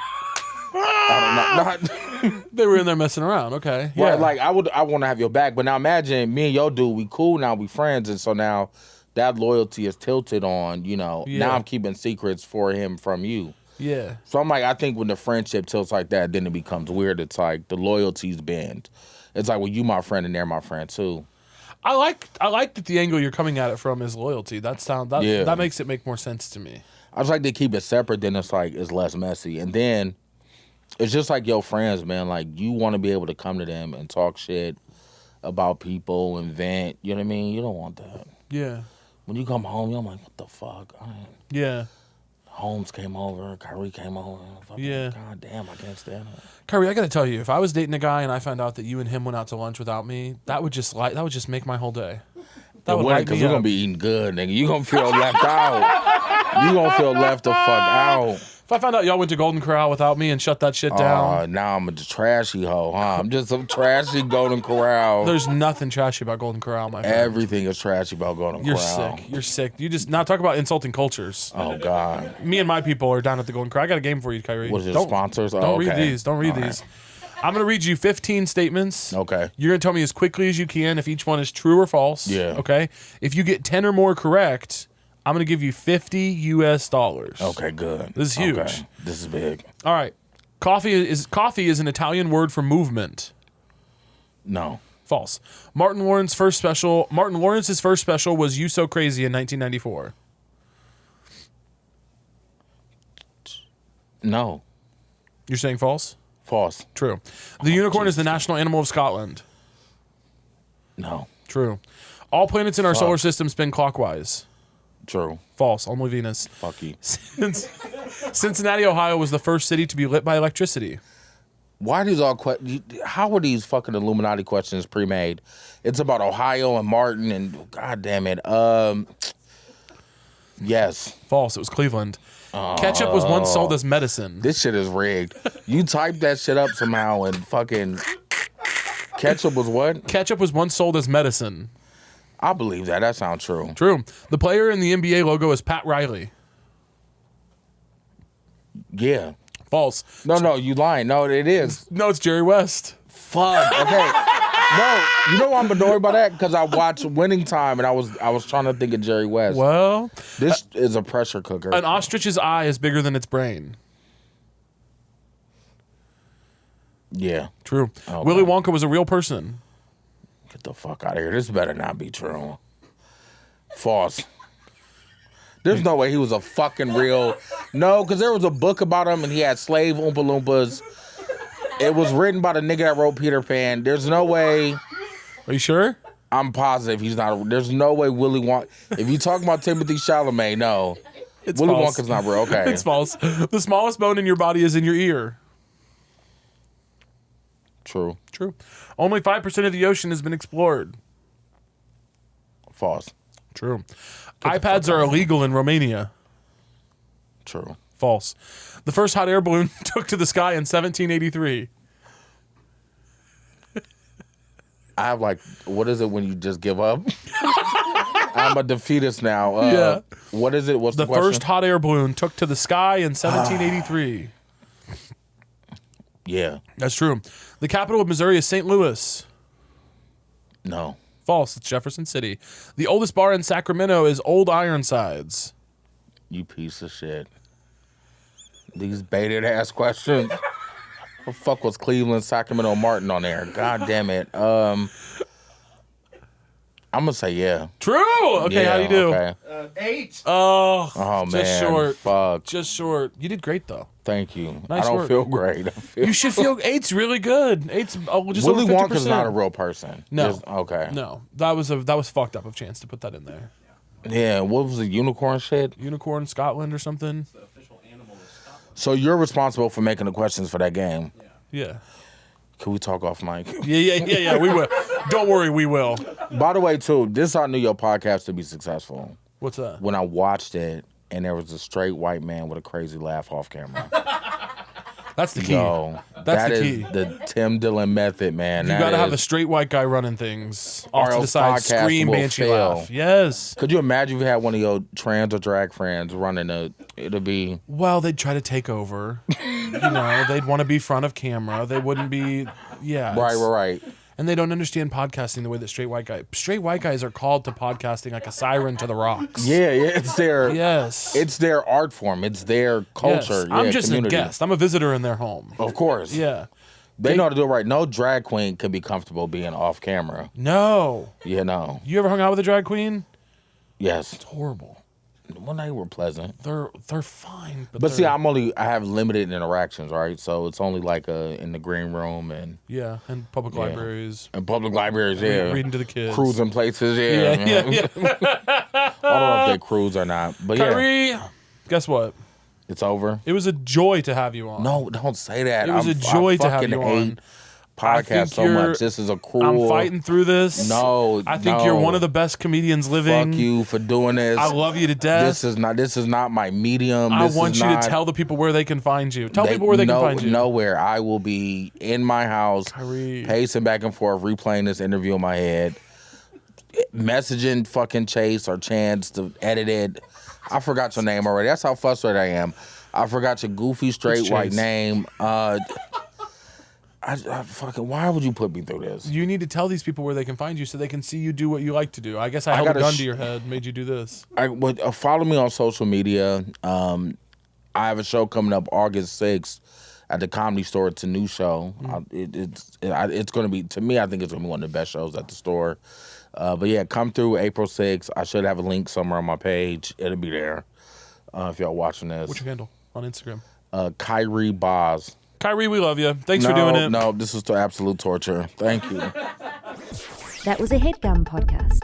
S2: I don't know.
S3: They were in there messing around. Okay.
S2: Yeah.
S3: Yeah.
S2: Like I want to have your back, but now imagine me and your dude, we cool now, we friends, and so now that loyalty is tilted on, Now I'm keeping secrets for him from you.
S3: Yeah.
S2: So I'm like, I think when the friendship tilts like that, then it becomes weird. It's like the loyalties bend. It's like, well, you my friend and they're my friend too.
S3: I like that the angle you're coming at it from is loyalty. That makes it make more sense to me.
S2: I just like to keep it separate. Then it's like it's less messy, and then it's just like your friends, man. Like you want to be able to come to them and talk shit about people and vent. You know what I mean? You don't want that.
S3: Yeah.
S2: When you come home, you're like, what the fuck?
S3: Yeah.
S2: Holmes came over, Kiry came over.
S3: Yeah.
S2: God damn, I can't stand it.
S3: Kiry, I gotta tell you, if I was dating a guy and I found out that you and him went out to lunch without me, that would just make my whole day. That would light me
S2: Because you're
S3: up.
S2: gonna be eating good, nigga. You gonna feel left out. You gonna feel left the fuck out.
S3: If I found out y'all went to Golden Corral without me and shut that shit down.
S2: Now I'm a trashy hoe, huh? I'm just a trashy Golden Corral.
S3: There's nothing trashy about Golden Corral, my friend.
S2: Everything is trashy about Golden Corral.
S3: You're sick. You just not talk about insulting cultures.
S2: Oh God.
S3: Me and my people are down at the Golden Corral. I got a game for you, Kiry.
S2: What is it, sponsors?
S3: Don't read
S2: okay.
S3: these. Don't read
S2: All
S3: these. I'm gonna read you 15 statements.
S2: Okay.
S3: You're gonna tell me as quickly as you can if each one is true or false.
S2: Yeah.
S3: Okay. If you get 10 or more correct, I'm gonna give you $50 US.
S2: Okay, good.
S3: This is huge.
S2: Okay. This is big.
S3: All right. Coffee is an Italian word for movement.
S2: No.
S3: False. Martin Lawrence's first special was You So Crazy in 1994.
S2: No.
S3: You're saying false?
S2: False.
S3: True. The unicorn is the national animal of Scotland.
S2: No.
S3: True. All planets in our solar system spin clockwise.
S2: True.
S3: False. Only Venus.
S2: Fuck you.
S3: Cincinnati, Ohio was the first city to be lit by electricity.
S2: Why are these all how are these fucking Illuminati questions pre-made? It's about Ohio and Martin and God damn it. Yes.
S3: False. It was Cleveland. Ketchup was once sold as medicine.
S2: This shit is rigged. You type that shit up somehow and fucking ketchup was what?
S3: Ketchup was once sold as medicine.
S2: I believe that. That sounds true.
S3: True. The player in the NBA logo is Pat Riley.
S2: Yeah.
S3: False.
S2: No, you lying. No, it is.
S3: No, it's Jerry West.
S2: Fuck. Okay. No, you know why I'm annoyed by that? Because I watched Winning Time and I was trying to think of Jerry West.
S3: Well,
S2: This is a pressure cooker.
S3: an ostrich's eye is bigger than its brain.
S2: Yeah.
S3: True.
S2: Okay.
S3: Willy Wonka was a real person.
S2: Get the fuck out of here. This better not be true. False. There's no way he was a fucking real. No, because there was a book about him and he had slave Oompa Loompas. It was written by the nigga that wrote Peter Pan. There's no way.
S3: Are you sure?
S2: I'm positive he's not. There's no way Willy Wonka. If you talk about Timothy Chalamet, no.
S3: It's
S2: Willy
S3: false.
S2: Wonka's not real. Okay.
S3: It's false. The smallest bone in your body is in your ear.
S2: True.
S3: True. Only 5% of the ocean has been explored.
S2: False.
S3: True. iPads are illegal in Romania.
S2: True.
S3: False. The first hot air balloon took to the sky in 1783.
S2: I have like, what is it when you just give up? I'm a defeatist now.
S3: Yeah.
S2: What is it? What's
S3: The
S2: the question?
S3: first hot air balloon took to the sky in 1783.
S2: Yeah.
S3: That's true. The capital of Missouri is St. Louis.
S2: No.
S3: False. It's Jefferson City. The oldest bar in Sacramento is Old Ironsides.
S2: You piece of shit. These baited ass questions. What the fuck was Cleveland, Sacramento, Martin on there? God damn it. I'm gonna say yeah.
S3: True. Okay,
S2: Yeah,
S3: how you do?
S2: Okay.
S5: 8.
S2: Oh
S3: Just
S2: man.
S3: short.
S2: Fuck.
S3: Just short. You did great though.
S2: Thank you.
S3: Nice
S2: I don't
S3: work.
S2: feel great.
S3: You should feel 8's really good. 8's just
S2: Willy
S3: over 50%.
S2: Wonka's not a real person.
S3: No.
S2: Okay.
S3: No, that was fucked up of Chance to put that in there.
S2: Yeah. What was the unicorn shit?
S3: Unicorn, Scotland, or something.
S5: The official animal of Scotland.
S2: So you're responsible for making the questions for that game.
S3: Yeah.
S2: Can we talk off mic?
S3: Yeah. We will. Don't worry, we will.
S2: By the way, too, this is how I knew your podcast to be successful.
S3: What's that?
S2: When I watched it, and there was a straight white man with a crazy laugh off camera.
S3: That's the key.
S2: Yo,
S3: That's
S2: that
S3: the
S2: is
S3: key.
S2: the Tim Dillon method, man.
S3: You
S2: That
S3: gotta have a
S2: is-
S3: straight white guy running things
S2: Or
S3: off to the
S2: else
S3: side,
S2: podcast
S3: scream,
S2: will
S3: banshee
S2: fail.
S3: laugh. Yes.
S2: Could you imagine if you had one of your trans or drag friends running it'd be...
S3: Well, they'd try to take over. They'd want to be front of camera. They wouldn't be. Yeah.
S2: Right.
S3: And they don't understand podcasting the way that straight white guys are called to podcasting like a siren to the rocks.
S2: Yeah, it's their...
S3: Yes.
S2: It's their art form. It's their culture.
S3: Yes. I'm
S2: yeah,
S3: just
S2: community.
S3: a guest. I'm a visitor in their home.
S2: Of course.
S3: Yeah.
S2: They know how to do it right. No drag queen could be comfortable being off camera.
S3: No.
S2: You know.
S3: You ever hung out with a drag queen?
S2: Yes.
S3: It's horrible.
S2: Well, they were pleasant.
S3: They're fine.
S2: But see, I have limited interactions, right? So it's only like in the green room and
S3: and public libraries.
S2: and public libraries, yeah.
S3: Reading to the kids.
S2: Cruising places, yeah.
S3: Yeah.
S2: I don't know if they cruise or not. But yeah,
S3: Kyrie, guess what?
S2: it's over.
S3: It was a joy to have you on.
S2: No, don't say that.
S3: It was a joy to have you on. I think
S2: Podcast so
S3: you're-
S2: much. This is a cruel.
S3: I'm fighting through this.
S2: No,
S3: I think
S2: no.
S3: you're one of the best comedians living.
S2: Fuck you for doing this.
S3: I love you to death.
S2: This is not my medium.
S3: I
S2: This
S3: want
S2: is
S3: you
S2: not,
S3: to tell the people where they can find you. Tell people where they can find you.
S2: Nowhere. I will be in my house,
S3: Kyrie.
S2: pacing back and forth, replaying this interview in my head, messaging fucking Chase or Chance to edit it. I forgot your name already. That's how frustrated I am. I forgot your goofy straight
S3: It's
S2: white
S3: Chase.
S2: name. I fucking. Why would you put me through this?
S3: You need to tell these people where they can find you so they can see you do what you like to do. I guess I held a
S2: gotta
S3: gun to your head, made you do this.
S2: Follow me on social media. I have a show coming up August 6th at the Comedy Store. It's a new show. It's going to be, to me, I think it's going to be one of the best shows at the store. But yeah, come through April 6th. I should have a link somewhere on my page. It'll be there if y'all watching this.
S3: What's your handle on Instagram?
S2: Kiry Shabazz.
S3: Kyrie, we love you. Thanks for doing it.
S2: No, this was absolute torture. Thank you.
S1: That was a Headgum podcast.